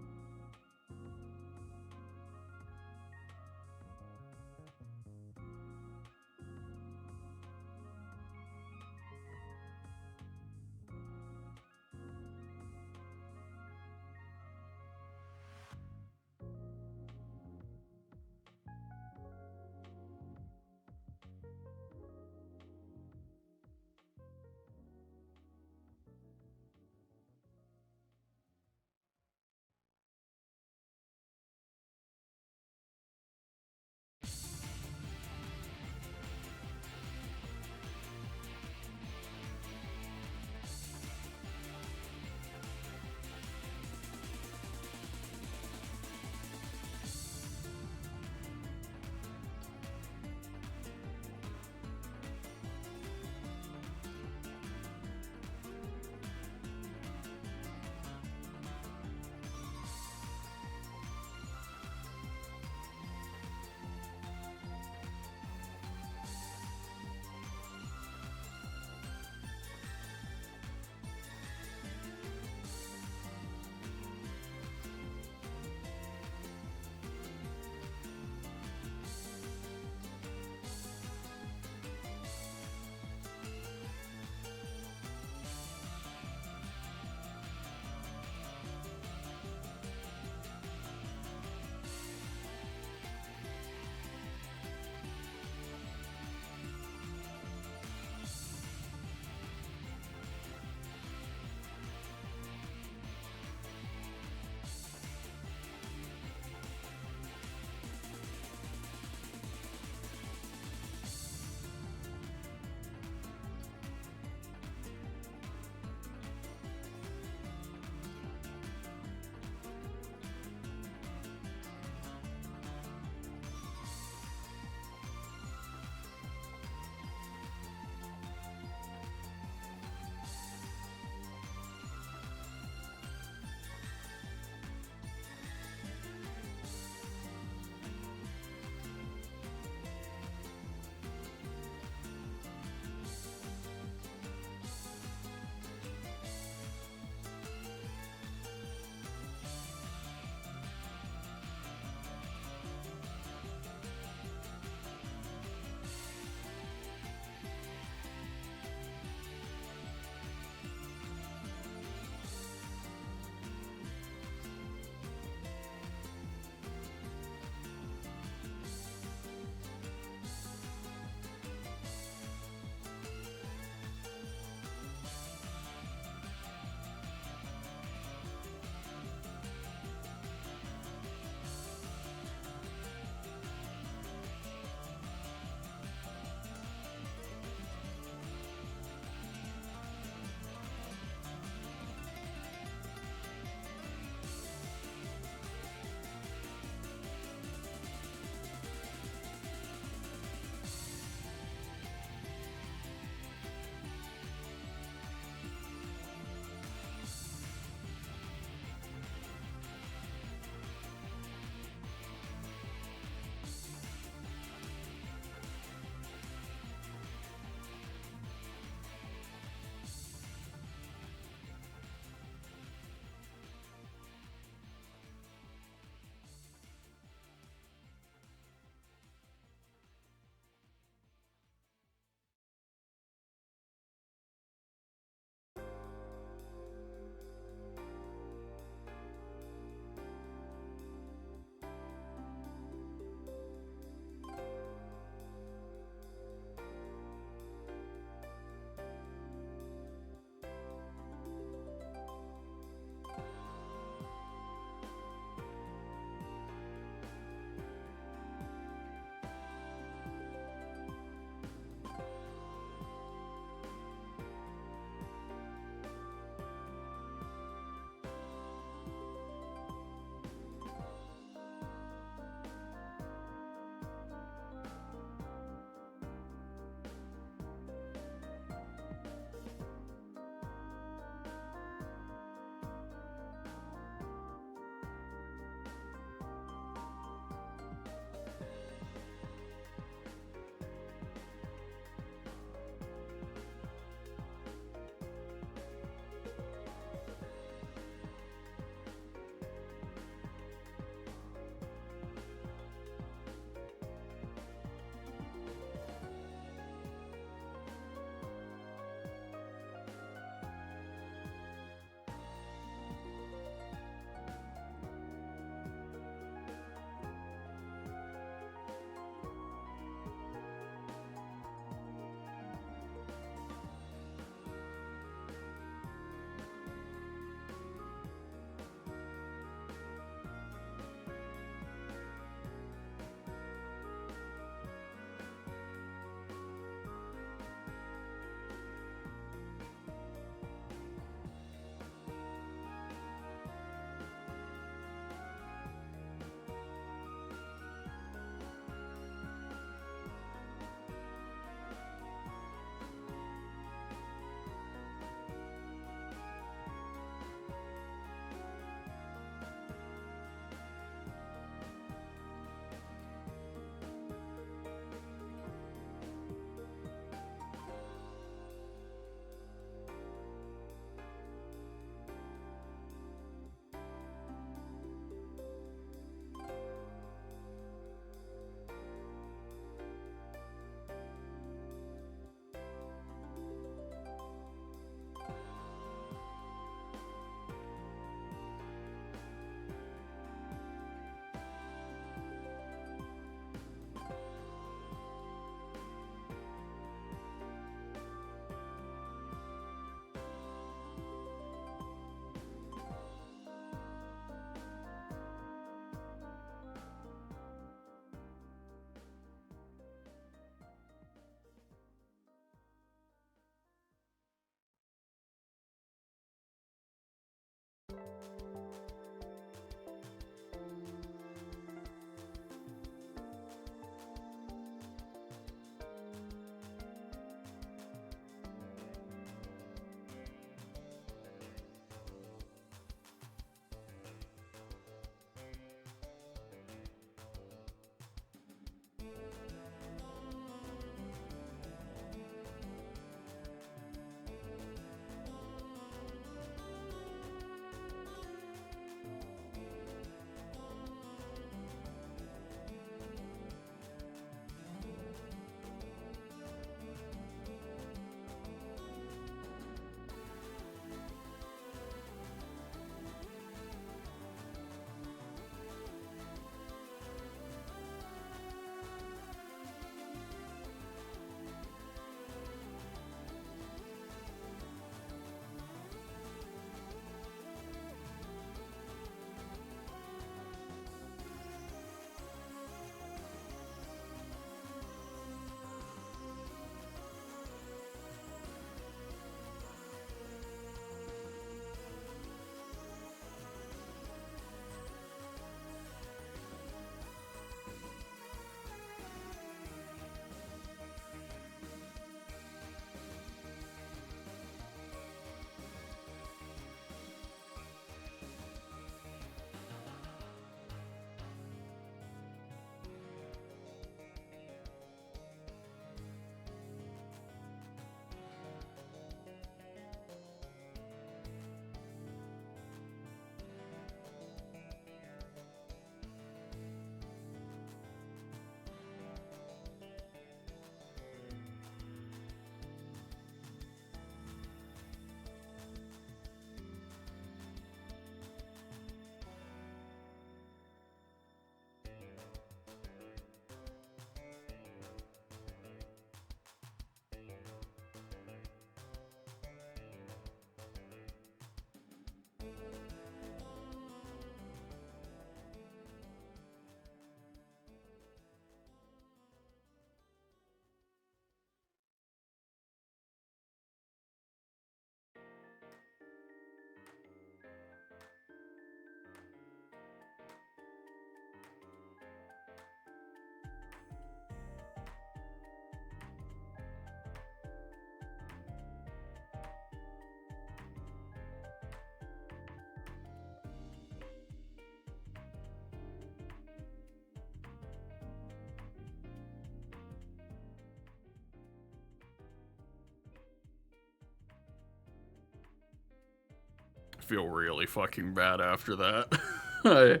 Feel really fucking bad after that.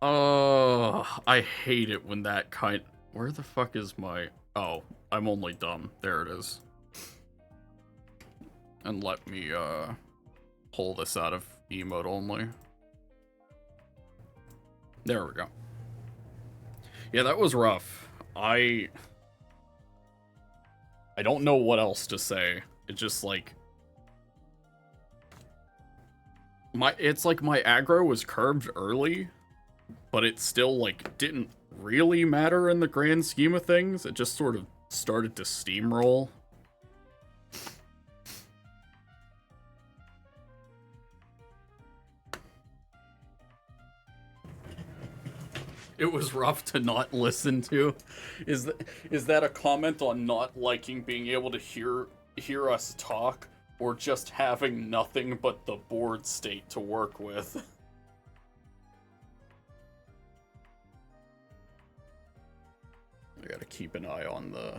I, I hate it when that kind. Where the fuck is my? Oh, I'm only dumb. There it is. And let me pull this out of emote only. There we go. Yeah, that was rough. I don't know what else to say. It just like it's like my aggro was curbed early, but it still like didn't really matter in the grand scheme of things. It just sort of started to steamroll. It was rough to not listen to. Is that a comment on not liking being able to hear us talk, or just having nothing but the board state to work with? I gotta keep an eye on the...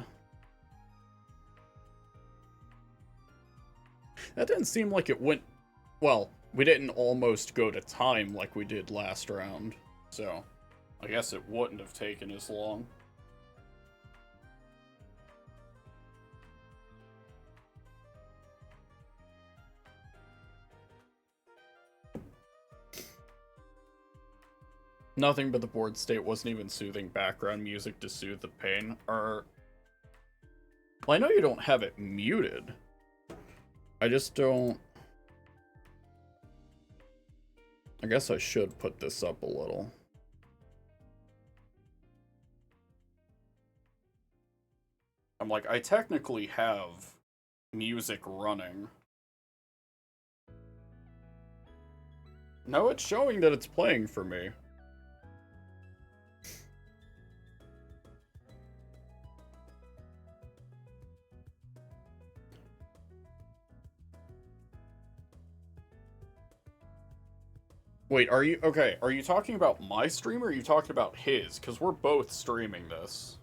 That didn't seem like it went... Well, we didn't almost go to time like we did last round, so I guess it wouldn't have taken as long. Nothing but the board state. Wasn't even soothing background music to soothe the pain. Well, I know you don't have it muted. I just don't... I guess I should put this up a little. I'm like, I technically have music running. No, it's showing that it's playing for me. Wait, are you okay? Are you talking about my stream or are you talking about his? Because we're both streaming this.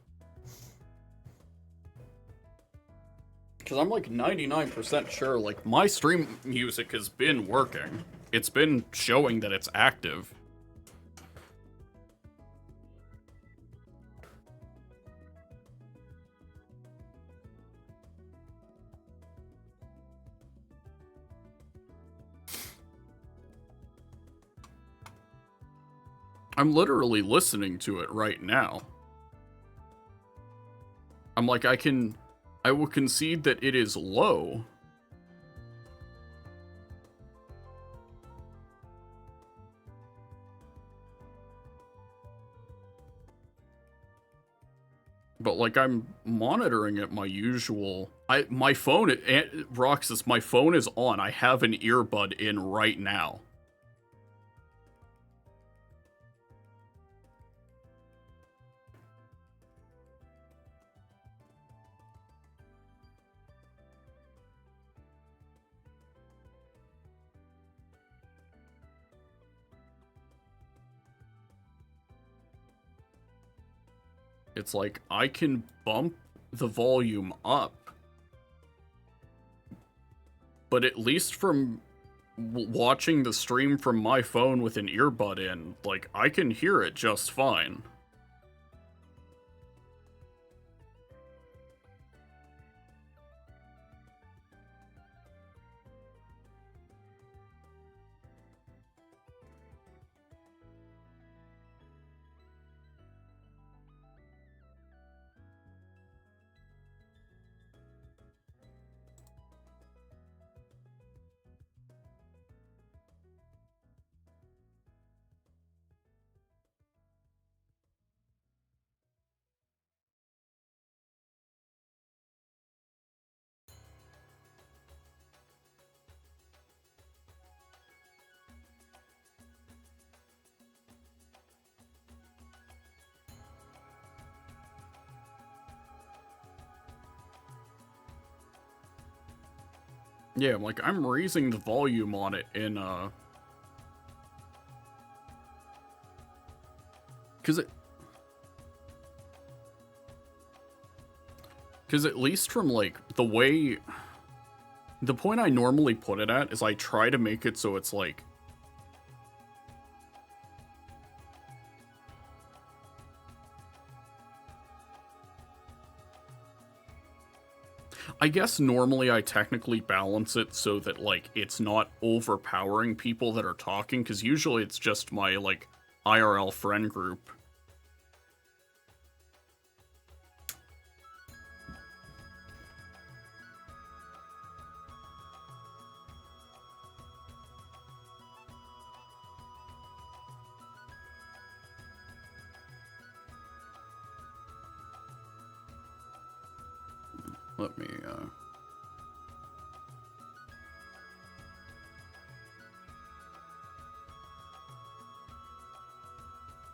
Because I'm like 99% sure, like, my stream music has been working. It's been showing that it's active. I'm literally listening to it right now. I'm like, I will concede that it is low. But like, I'm monitoring it my usual. My phone, Roxas, my phone is on. I have an earbud in right now. It's like, I can bump the volume up. But at least from watching the stream from my phone with an earbud in, like, I can hear it just fine. Yeah, like, I'm raising the volume on it in, Because at least from, like, the way... The point I normally put it at is I try to make it so it's, like... I guess normally I technically balance it so that, like, it's not overpowering people that are talking, because usually it's just my, like, IRL friend group. Let me,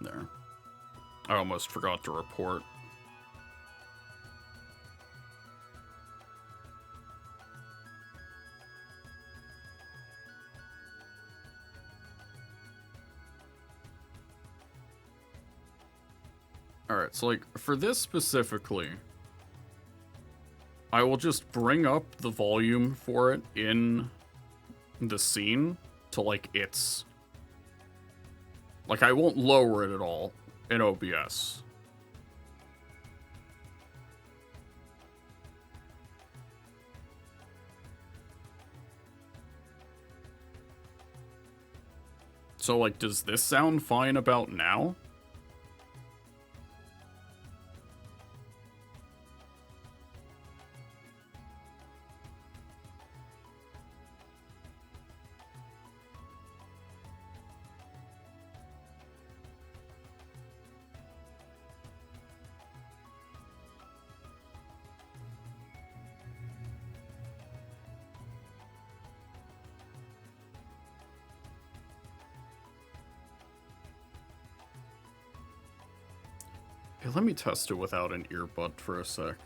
There. I almost forgot to report. Alright, so, like, for this specifically, I will just bring up the volume for it in the scene to, like, its... Like, I won't lower it at all in OBS. So, like, does this sound fine about now? Hey, let me test it without an earbud for a sec.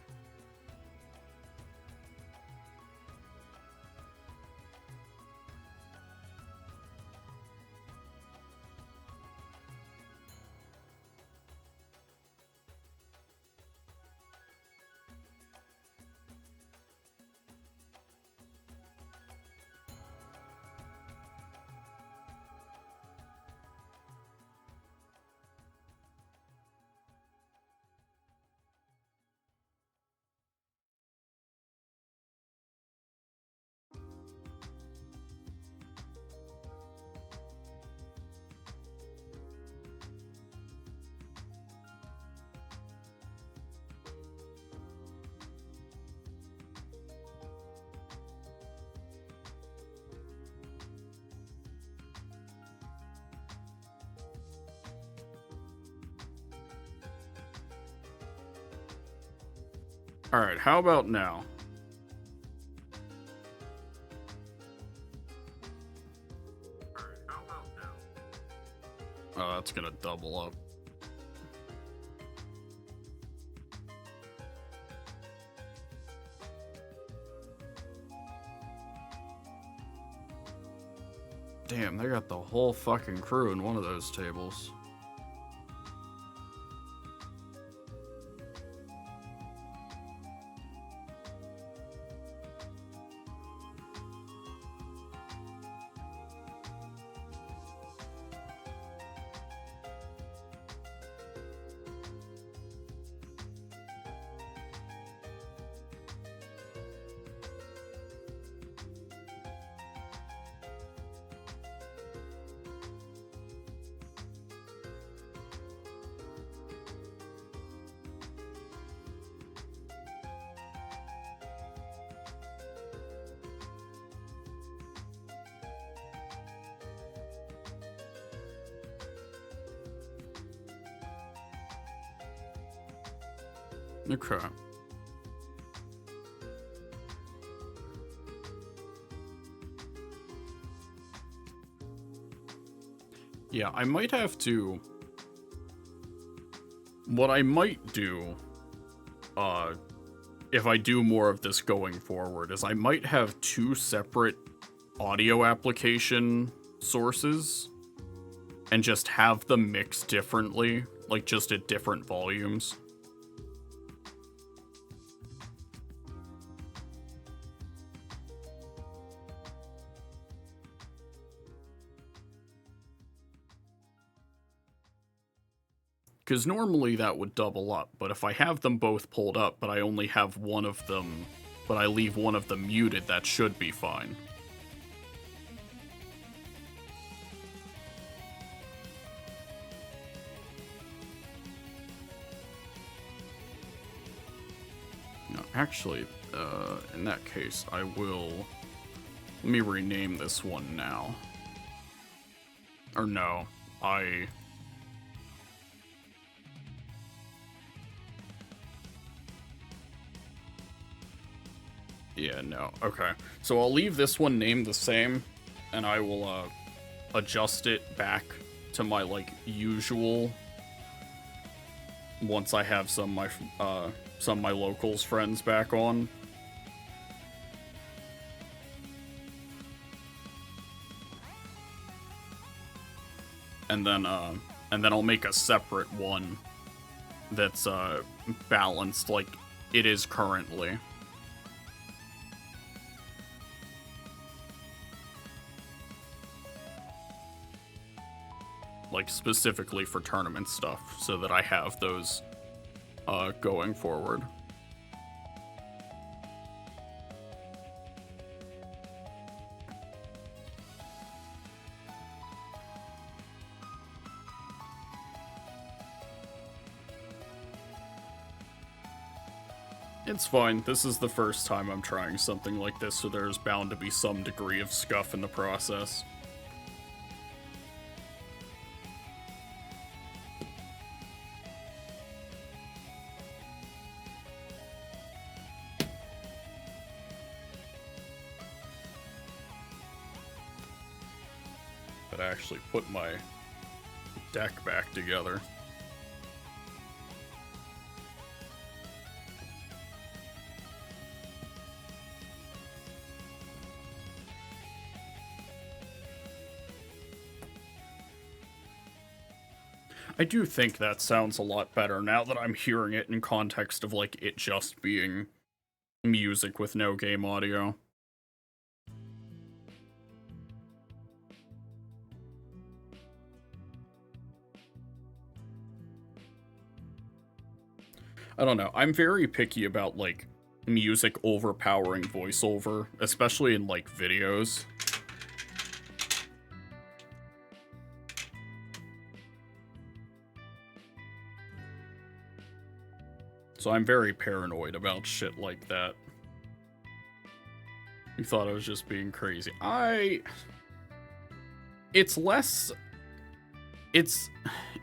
Alright, how about now? Oh, that's gonna double up. Damn, they got the whole fucking crew in one of those tables. Okay. Yeah, I might have to... What I might do, if I do more of this going forward, is I might have 2 separate audio application sources and just have them mixed differently, like just at different volumes. Because normally that would double up, but if I have them both pulled up, but I only have one of them, but I leave one of them muted, that should be fine. No, actually, in that case, I will... Let me rename this one now. Or no, Yeah, no. Okay. So I'll leave this one named the same, and I will adjust it back to my, like, usual once I have some of my locals friends back on. And then I'll make a separate one that's balanced like it is currently. Like, specifically for tournament stuff, so that I have those going forward. It's fine. This is the first time I'm trying something like this, so there's bound to be some degree of scuff in the process. But I actually put my deck back together. I do think that sounds a lot better now that I'm hearing it in context of, like, it just being music with no game audio. I don't know. I'm very picky about, like, music overpowering voiceover, especially in, like, videos. So I'm very paranoid about shit like that. You thought I was just being crazy. It's less...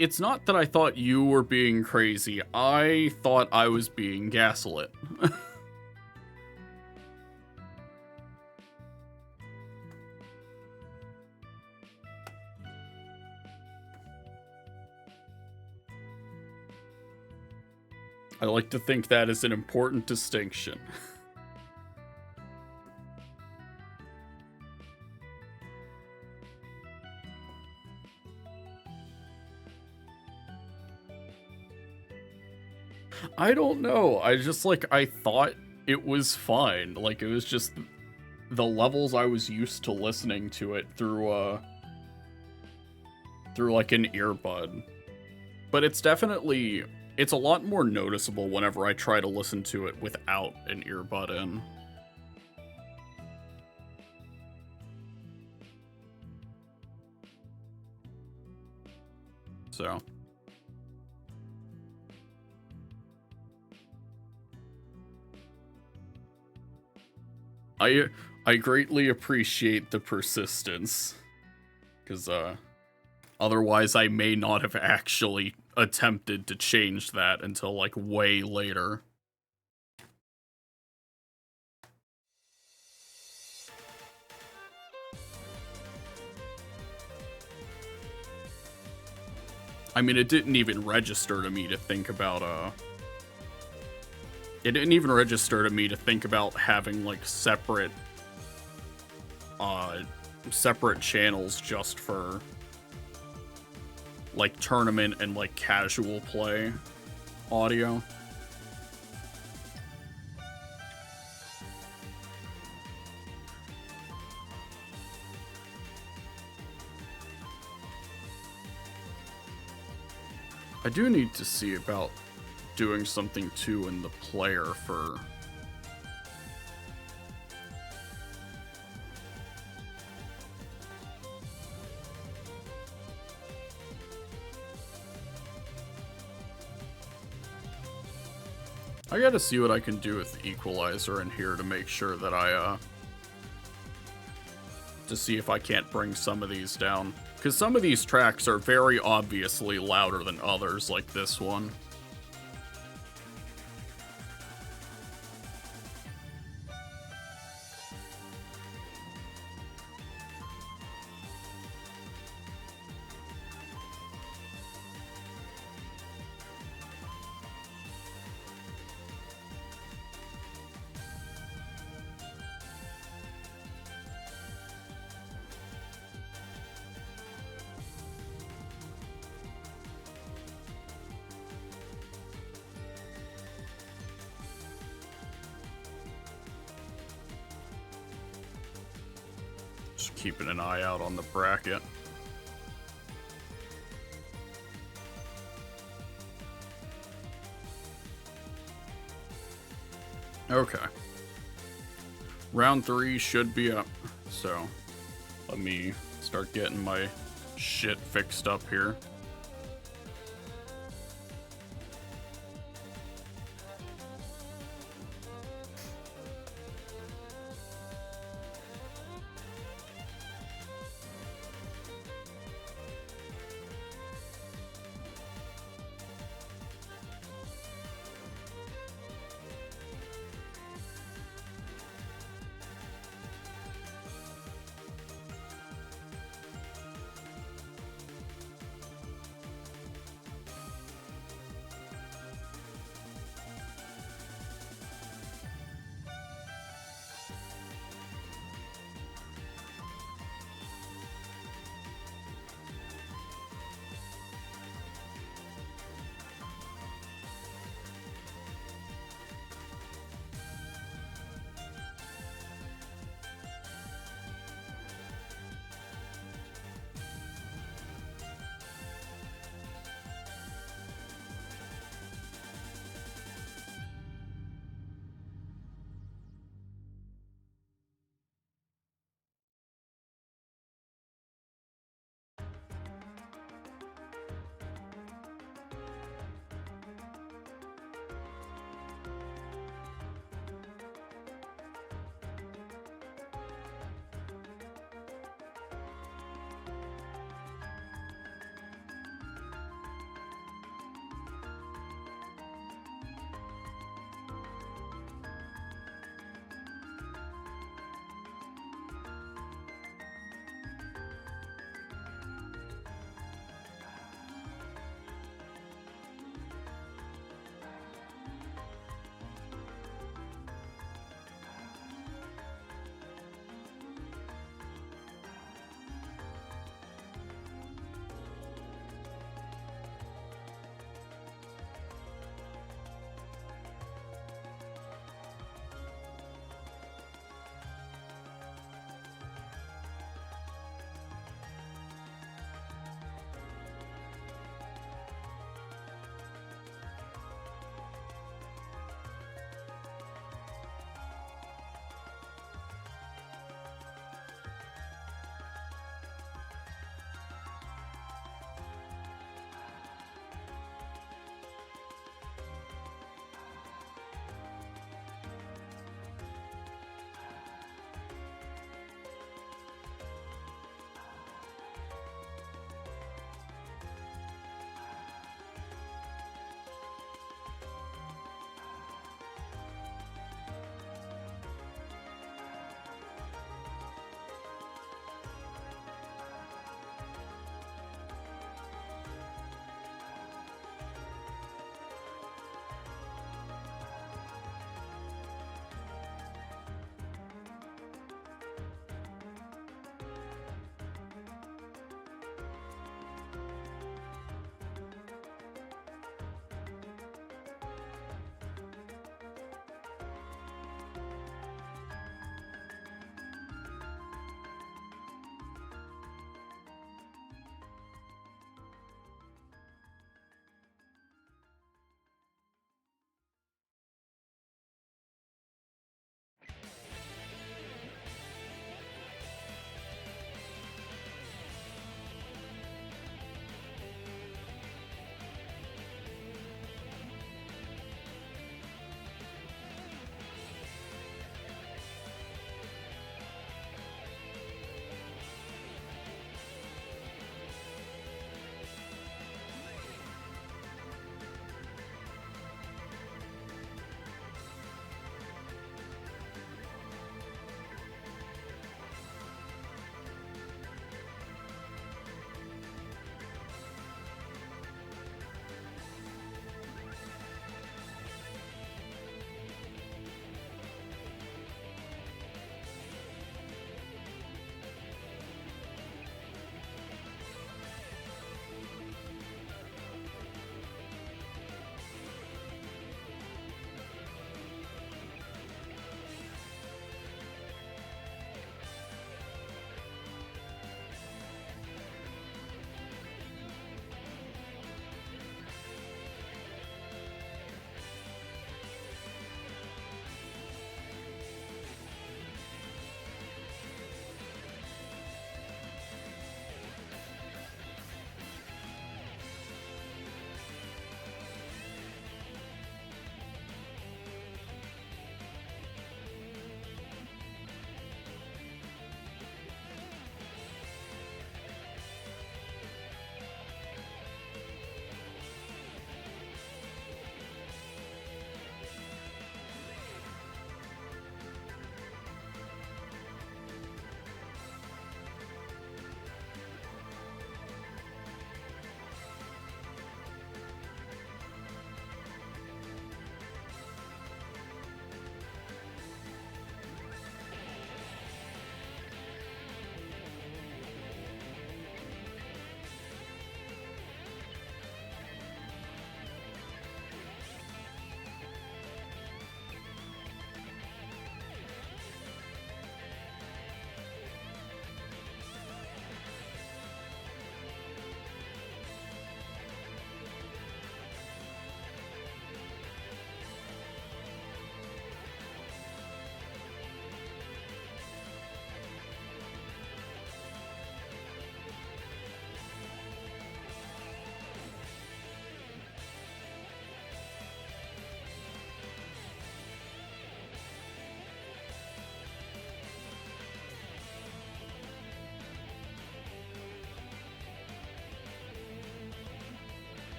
It's not that I thought you were being crazy. I thought I was being gaslit. I like to think that is an important distinction. I don't know. I just, like, I thought it was fine. Like, it was just the levels I was used to listening to it through, like, an earbud. But it's definitely, it's a lot more noticeable whenever I try to listen to it without an earbud in. So. I greatly appreciate the persistence, because otherwise I may not have actually attempted to change that until, like, way later. I mean, it didn't even register to me to think about, it didn't even register to me to think about having, like, separate channels just for, like, tournament and, like, casual play audio. I do need to see about doing something too in the player for... I gotta see what I can do with the equalizer in here to make sure that to see if I can't bring some of these down. Because some of these tracks are very obviously louder than others, like this one. Just keeping an eye out on the bracket. Okay. Round 3 should be up, so let me start getting my shit fixed up here.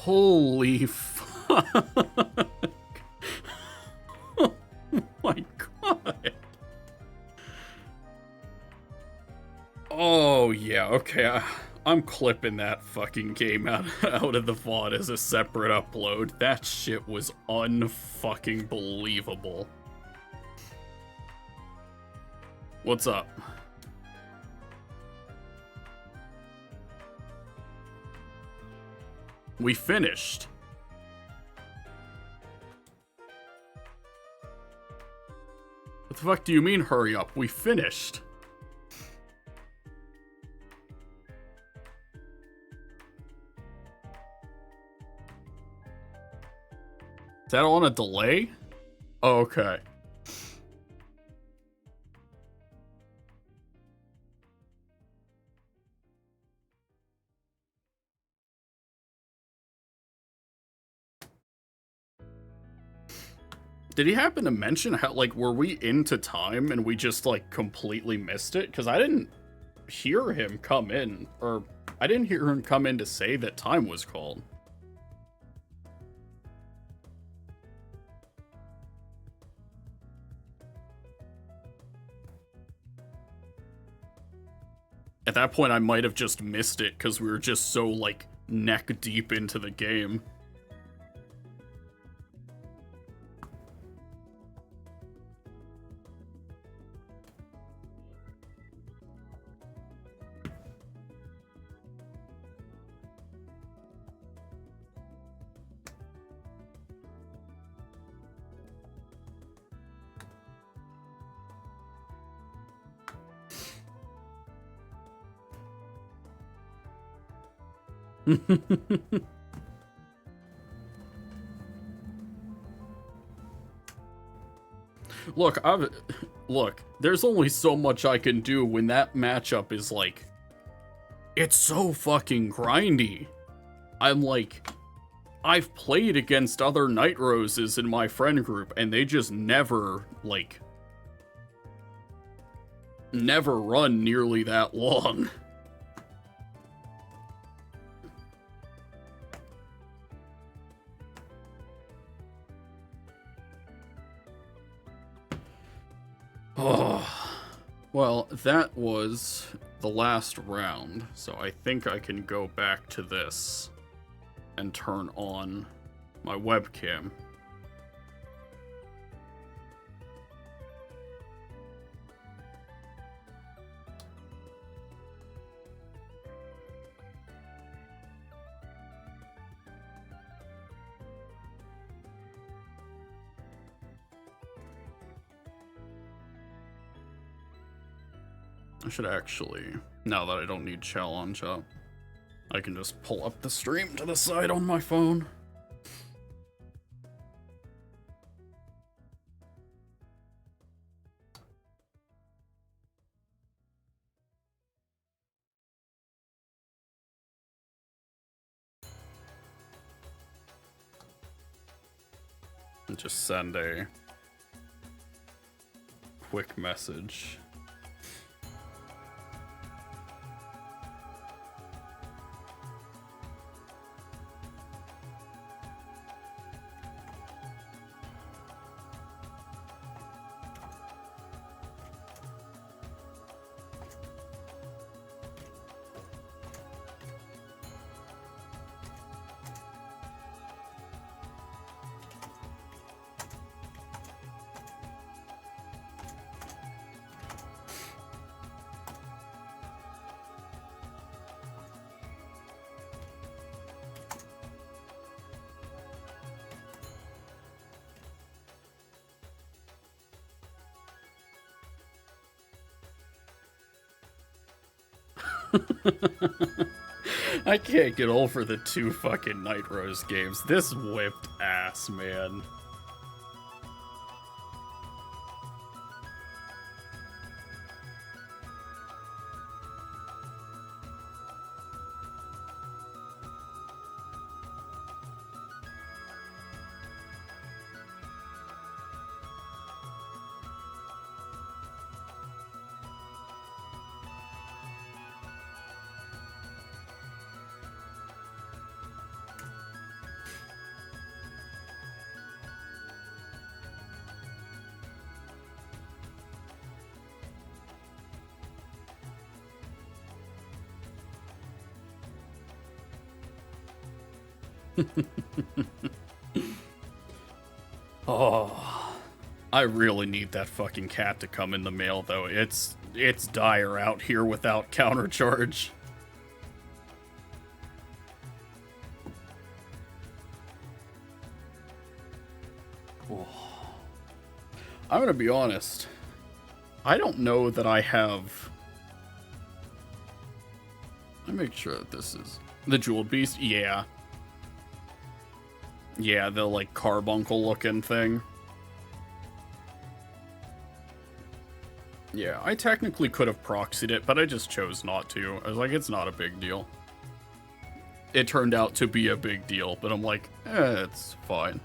Holy fuck. Oh my god. Oh yeah, okay. I'm clipping that fucking game out of the VOD as a separate upload. That shit was unfucking believable. What's up? We finished. What the fuck do you mean, hurry up? We finished. Is that on a delay? Oh, okay. Did he happen to mention how, like, were we into time and we just, like, completely missed it? Because I didn't hear him come in, or I didn't hear him come in to say that time was called. At that point, I might have just missed it because we were just so, like, neck deep into the game. Look, there's only so much I can do when that matchup is like, it's so fucking grindy. I'm like, I've played against other Night Roses in my friend group, and they just never, like, never run nearly that long. Oh, well, that was the last round, so I think I can go back to this and turn on my webcam. I should actually, now that I don't need challenge up, I can just pull up the stream to the side on my phone. And just send a quick message. I can't get over the 2 fucking Night Rose games. This whipped ass, man. Oh, I really need that fucking cat to come in the mail, though. It's dire out here without countercharge. Oh. I'm gonna be honest. I don't know that I have... Let me make sure that this is... The Jeweled Beast? Yeah. Yeah, the, like, carbuncle looking thing. Yeah, I technically could have proxied it, but I just chose not to. I was like, it's not a big deal. It turned out to be a big deal, but I'm like, it's fine.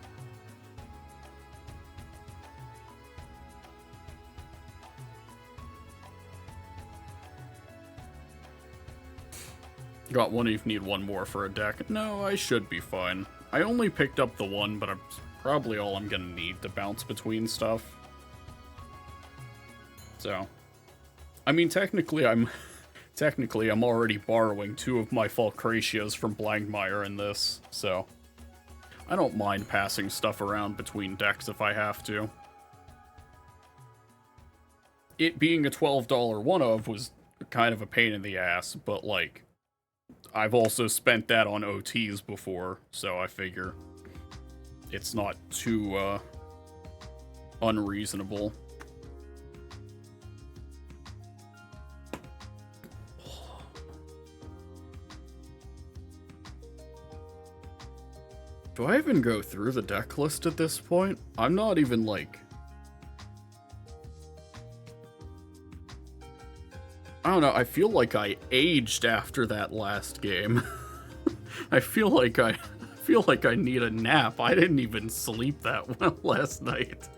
Got one if you need one more for a deck. No, I should be fine. I only picked up the one, but it's probably all I'm gonna need to bounce between stuff. So, I mean, technically Technically, I'm already borrowing 2 of my Falkratias from Blankmeyer in this, so I don't mind passing stuff around between decks if I have to. It being a $12 one-of was kind of a pain in the ass, but, like, I've also spent that on OTs before, so I figure it's not too, unreasonable. Do I even go through the deck list at this point? I'm not even, like... I don't know, I feel like I aged after that last game. I feel like I need a nap. I didn't even sleep that well last night.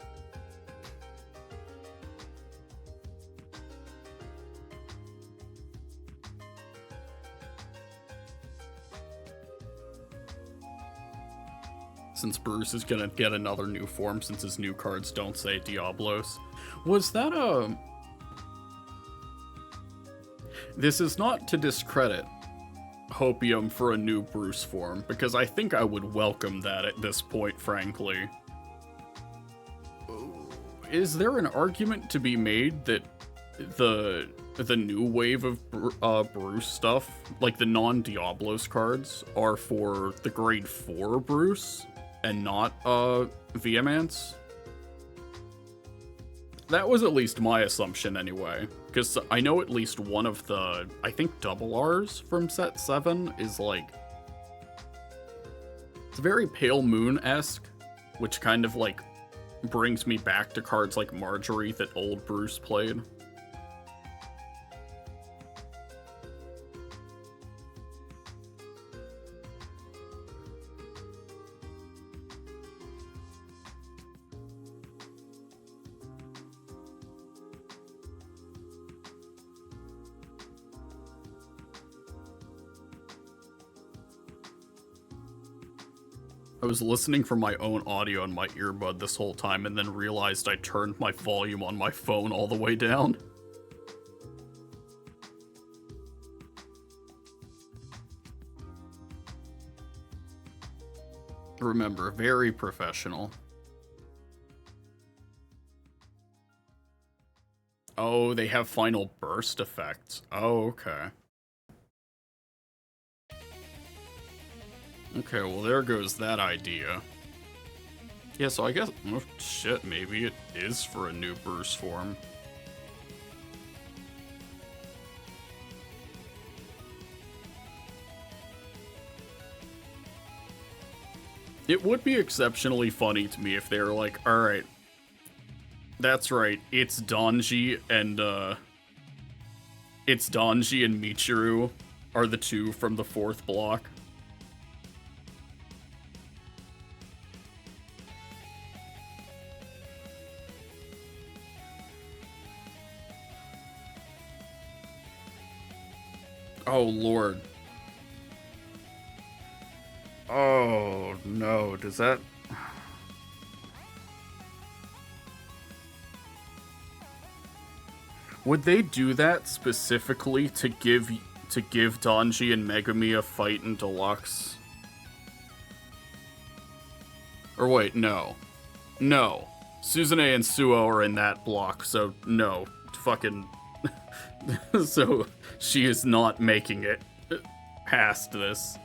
Since Bruce is gonna get another new form since his new cards don't say Diablos. Was that a... This is not to discredit Hopium for a new Bruce form, because I think I would welcome that at this point, frankly. Is there an argument to be made that the new wave of Bruce stuff, like the non-Diablos cards, are for the grade 4 Bruce and not Vehemence? That was at least my assumption anyway, because I know at least one of the, I think, double R's from set 7 is like, it's very Pale Moon-esque, which kind of like brings me back to cards like Marjorie that old Bruce played. I was listening for my own audio on my earbud this whole time and then realized I turned my volume on my phone all the way down. Remember, very professional. Oh, they have final burst effects. Oh, okay. Okay, well there goes that idea. Yeah, so I guess, oh shit, maybe it is for a new Bruce form. It would be exceptionally funny to me if they were like, alright, that's right, it's Donji and Michiru are the 2 from the 4th block. Oh, Lord. Oh, no. Does that... Would they do that specifically to give Donji and Megami a fight in Deluxe? Or wait, no. No. Suzune and Suo are in that block, so no. Fucking... So, she is not making it past this.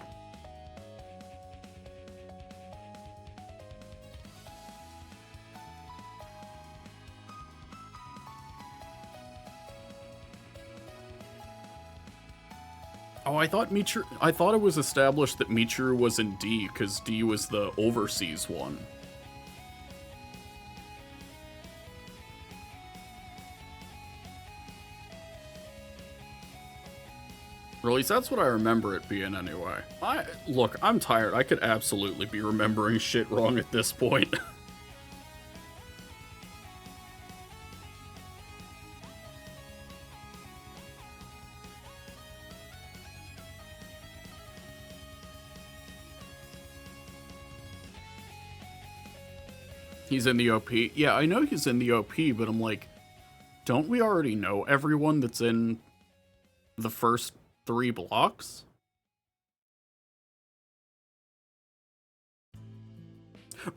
Oh, I thought it was established that Michiru was in D, because D was the overseas one. Or at least that's what I remember it being anyway. Look, I'm tired. I could absolutely be remembering shit wrong at this point. He's in the OP. Yeah, I know he's in the OP, but I'm like, don't we already know everyone that's in The first 3 blocks?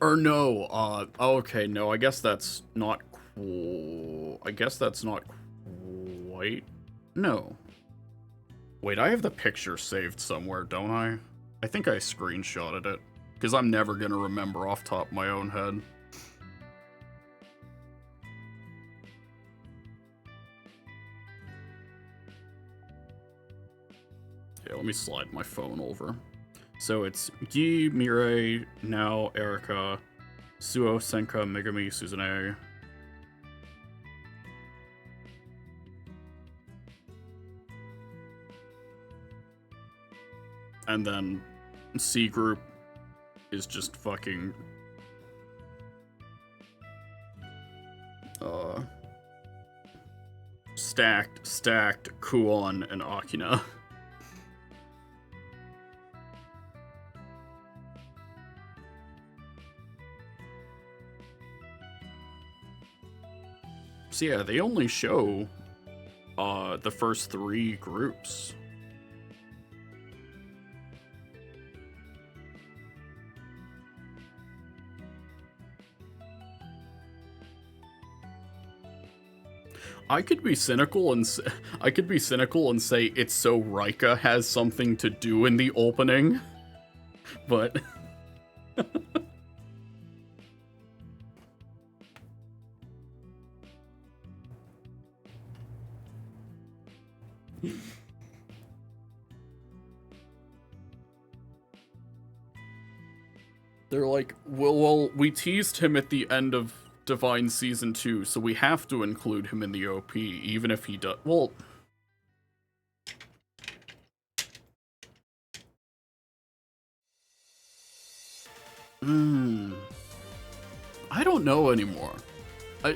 Or no, okay, no, I guess that's not cool. I guess that's not quite. No. Wait, I have the picture saved somewhere, don't I? I think I screenshotted it. Because I'm never gonna remember off top of my own head. Yeah, let me slide my phone over. So it's Gi, Mirai, Now, Erika, Suo, Senka, Megami, Suzune. And then C group is just fucking stacked Kuon and Akina. So yeah, they only show the first 3 groups. I could be cynical and say it's so Rika has something to do in the opening, but they're like, well, we teased him at the end of Divine Season 2, so we have to include him in the OP, even if he does. Well, I don't know anymore.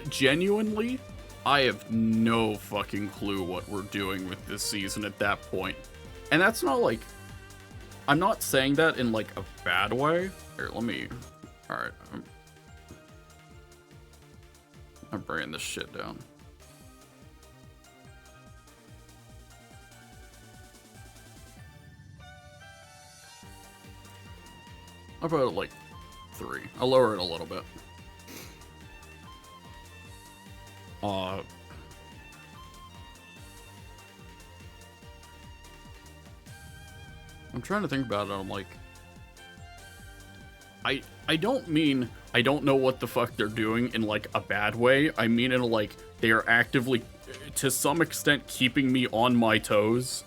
Genuinely, I have no fucking clue what we're doing with this season at that point. And that's not like, I'm not saying that in like a bad way. Here, let me, alright. I'm bringing this shit down. I'll put it like 3. I'll lower it a little bit. I'm trying to think about it. I'm like, I don't mean I don't know what the fuck they're doing in like a bad way. I mean in a, like, they are actively, to some extent, keeping me on my toes.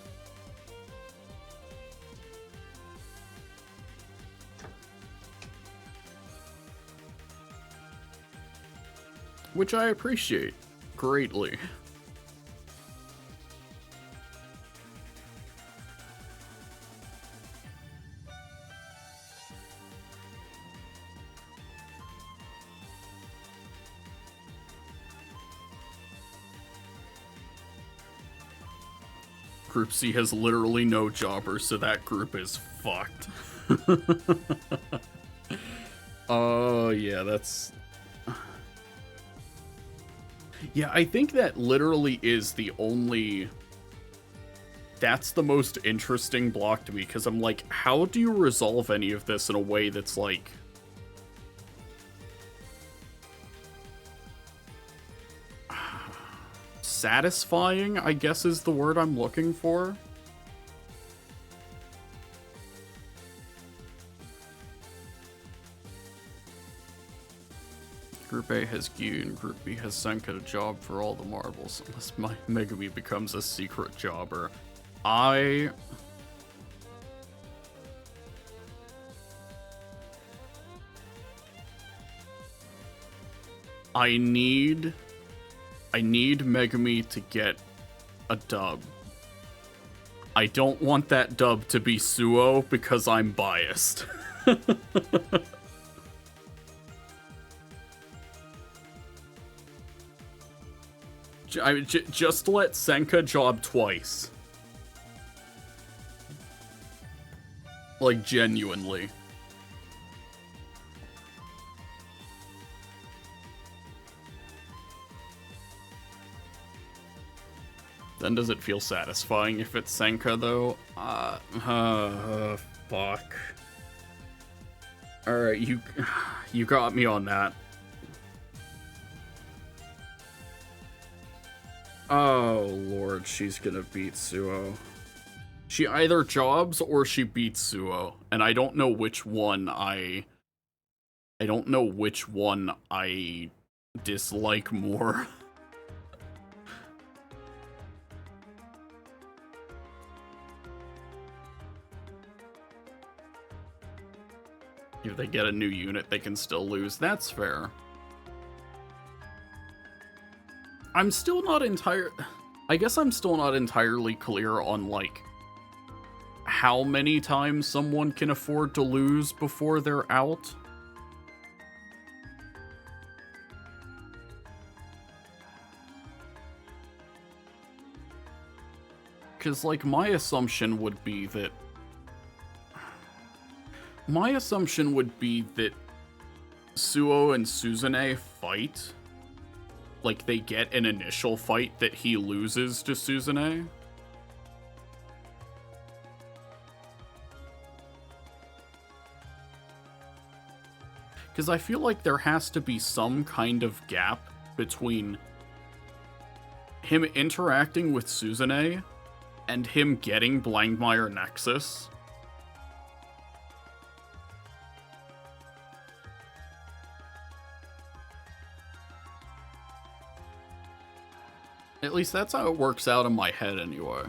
Which I appreciate greatly. Group C has literally no jobbers, so that group is fucked. Oh, yeah, that's... Yeah, I think that literally is the only... That's the most interesting block to me, because I'm like, how do you resolve any of this in a way that's, like... satisfying, I guess is the word I'm looking for. Group A has Gyu and Group B has Senka a job for all the marbles, unless my Megami becomes a secret jobber. I need Megami to get a dub. I don't want that dub to be Suo because I'm biased. Just let Senka job twice. Like, genuinely. Then does it feel satisfying if it's Senka, though? Fuck. Alright, you got me on that. Oh, Lord, she's gonna beat Suo. She either jobs or she beats Suo, and I don't know which one I dislike more. If they get a new unit, they can still lose. That's fair. I'm still not I guess I'm still not entirely clear on, like, how many times someone can afford to lose before they're out. Because, like, my assumption would be that Suo and Suzune fight. Like, they get an initial fight that he loses to Suzune. Because I feel like there has to be some kind of gap between him interacting with Suzune and him getting Blangmire Nexus. At least that's how it works out in my head, anyway.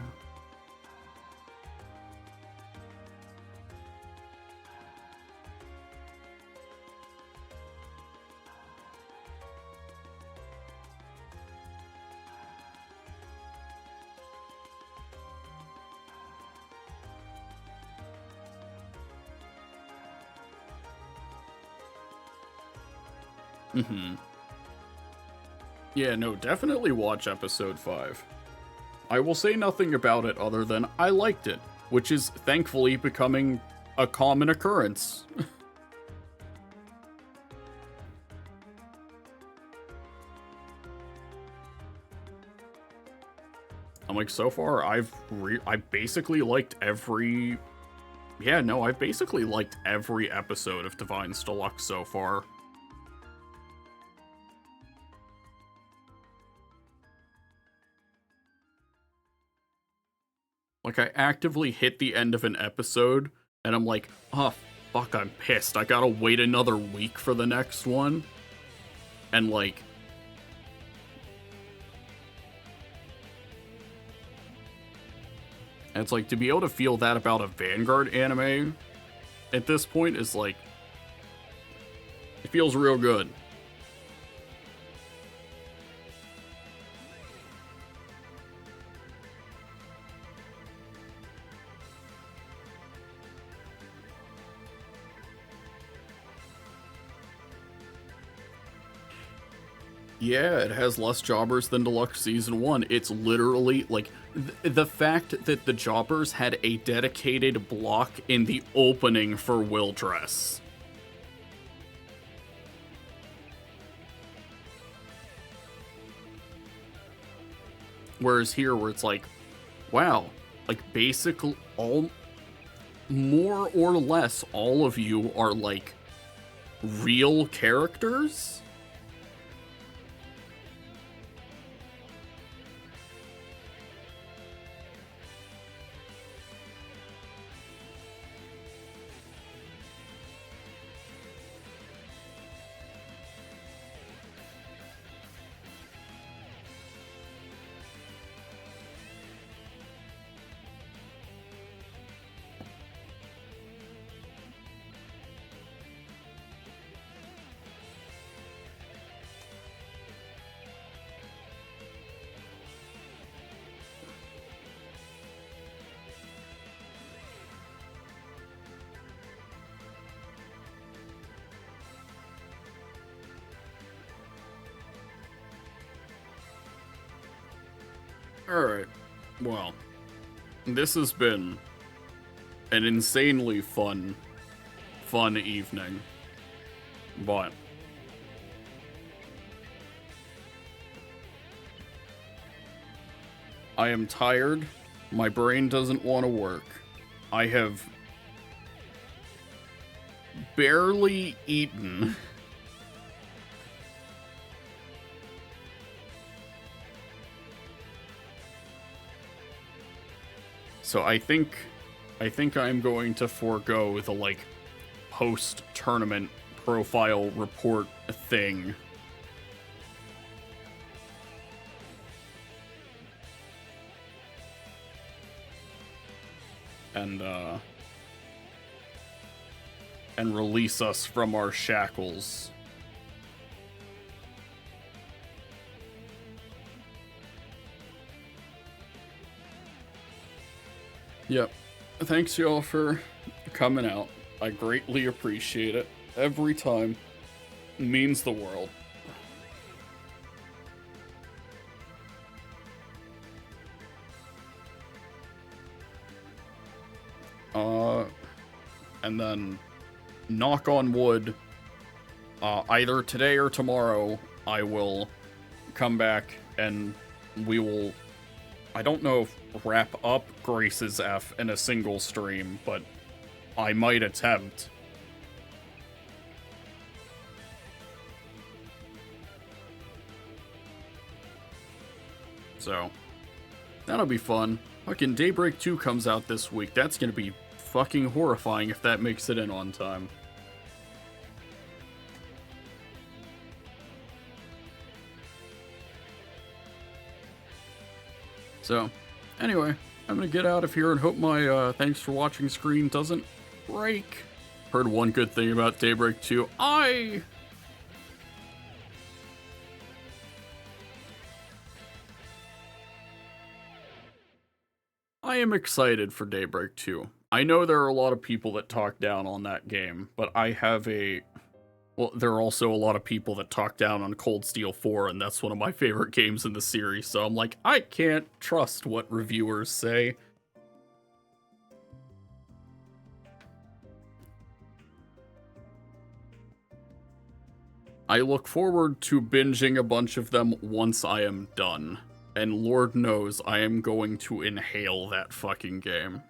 Yeah, no, definitely watch episode 5. I will say nothing about it other than I liked it, which is thankfully becoming a common occurrence. I'm like, so far, I basically liked every... Yeah, no, I've basically liked every episode of Divines Deluxe so far. Like, I actively hit the end of an episode, and I'm like, oh, fuck, I'm pissed. I gotta wait another week for the next one. And, like... And it's like, to be able to feel that about a Vanguard anime at this point is like... It feels real good. Yeah, it has less jobbers than Deluxe Season 1. It's literally, like, the fact that the jobbers had a dedicated block in the opening for Will Dress. Whereas here, where it's like, wow, like, basically more or less, all of you are, like, real characters? Alright, well, this has been an insanely fun evening, but I am tired. My brain doesn't want to work. I have barely eaten. So I think I'm going to forego the, like, post-tournament profile report thing. And release us from our shackles. Yep. Thanks, y'all, for coming out. I greatly appreciate it. Every time. It means the world. And then, knock on wood, either today or tomorrow, I will come back and we will, I don't know if wrap up Grace's F in a single stream, but I might attempt. So, that'll be fun. Fucking Daybreak 2 comes out this week. That's gonna be fucking horrifying if that makes it in on time. So, anyway, I'm gonna get out of here and hope my thanks for watching screen doesn't break. Heard one good thing about Daybreak 2. I am excited for Daybreak 2. I know there are a lot of people that talk down on that game, but I have a... Well, there are also a lot of people that talk down on Cold Steel 4, and that's one of my favorite games in the series, so I'm like, I can't trust what reviewers say. I look forward to binging a bunch of them once I am done. And Lord knows I am going to inhale that fucking game.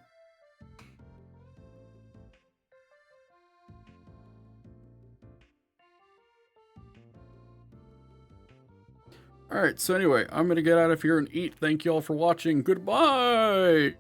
Alright, so anyway, I'm gonna get out of here and eat. Thank you all for watching. Goodbye!